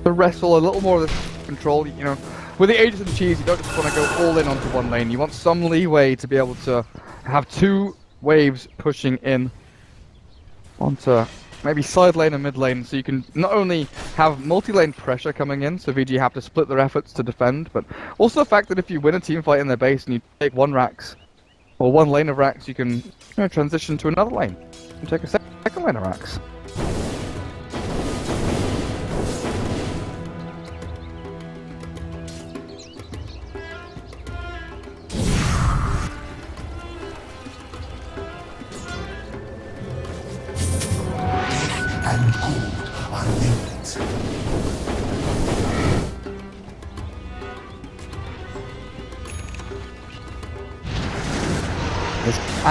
Speaker 6: To wrestle a little more of the control, you know. With the Aegis and the Cheese, you don't just want to go all in onto one lane. You want some leeway to be able to have two waves pushing in onto maybe side lane and mid lane, so you can not only have multi-lane pressure coming in, so VG have to split their efforts to defend, but also the fact that if you win a team fight in their base and you take one Rax, or one lane of Rax, you can transition to another lane and take a second lane of Rax.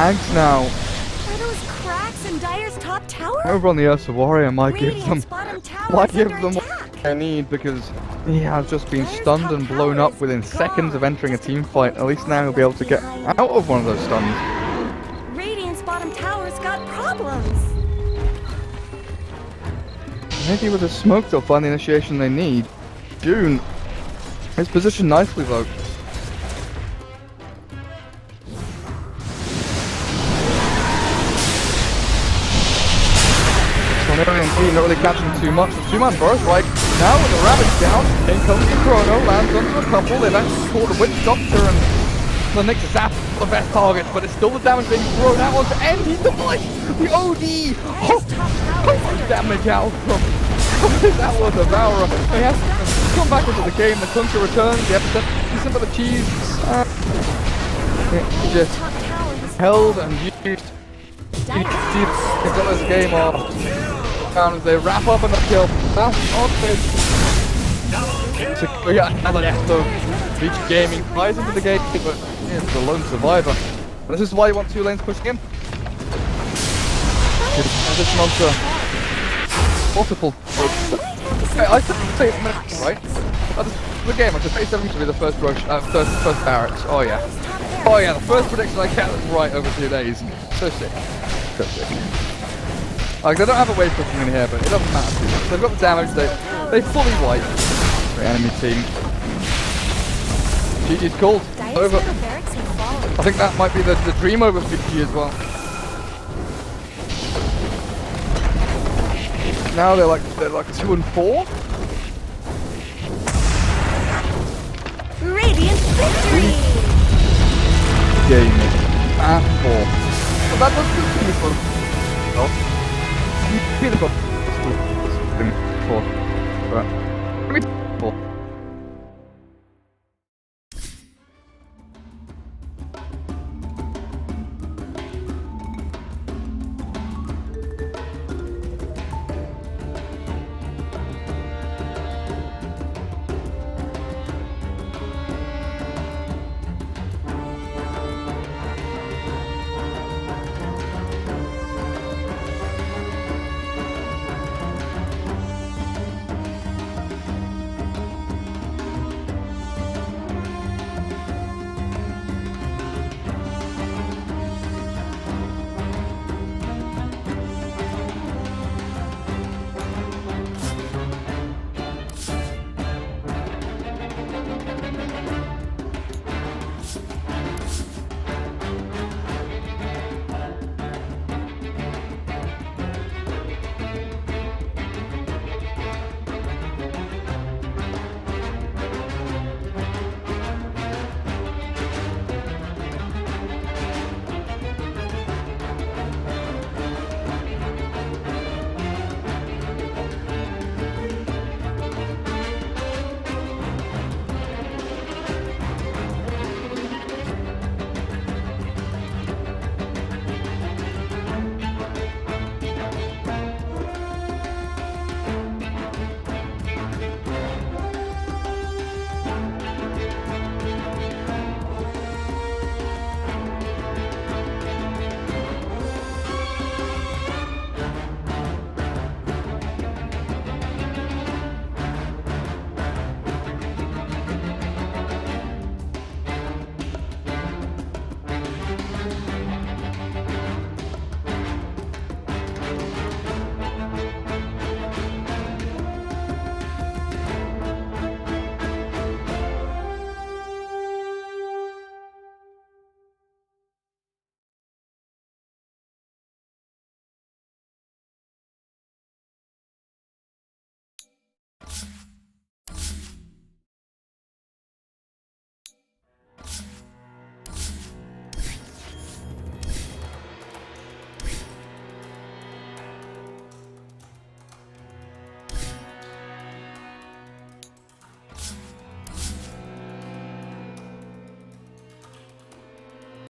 Speaker 3: Are those cracks in Dire's top top tower?
Speaker 6: Over on the Ursa Warrior might give them
Speaker 3: Radiant's bottom tower is under
Speaker 6: what
Speaker 3: attack.
Speaker 6: I need, because he has just been stunned and blown up within seconds of entering a team fight. At least now he'll be able to get out of one of those stuns.
Speaker 3: Radiant's bottom tower's got problems.
Speaker 6: Maybe with the smoke they'll find the initiation they need. June is positioned nicely though. Sonarian T not really catching too much. The two-man burst right now with the Ravage down. In comes the Chrono, lands onto a couple. They've actually caught the Witch Doctor and the Nick Zap the best targets, but it's still the damage being thrown out onto end. He's the voice! The OD! How much damage out from that was a Devourer. He has to come back into the game. The Kunka returns. The episode is some of the cheese. Just held and used. It's game off. And they wrap up and kill. That's on this. So we got another episode. Vici Gaming flies into the game, but it's the lone survivor. And this is why you want two lanes pushing in. This monster. Multiple. I say it's minutes, right? The game, I should say 7 to be the first rush, first barracks. Oh yeah. Oh yeah, the first prediction I get was right over 2 days. So sick. So sick. Like, they don't have a wave pushing in here, but it doesn't matter too much. They've got the damage, they fully wipe the enemy team. GG's called. Over. I think that might be the dream over Vici as well. Now they're like 2 and 4.
Speaker 3: Radiant victory!
Speaker 6: Game at 4. Well, that was beautiful. Oh. Beautiful. 4. Right.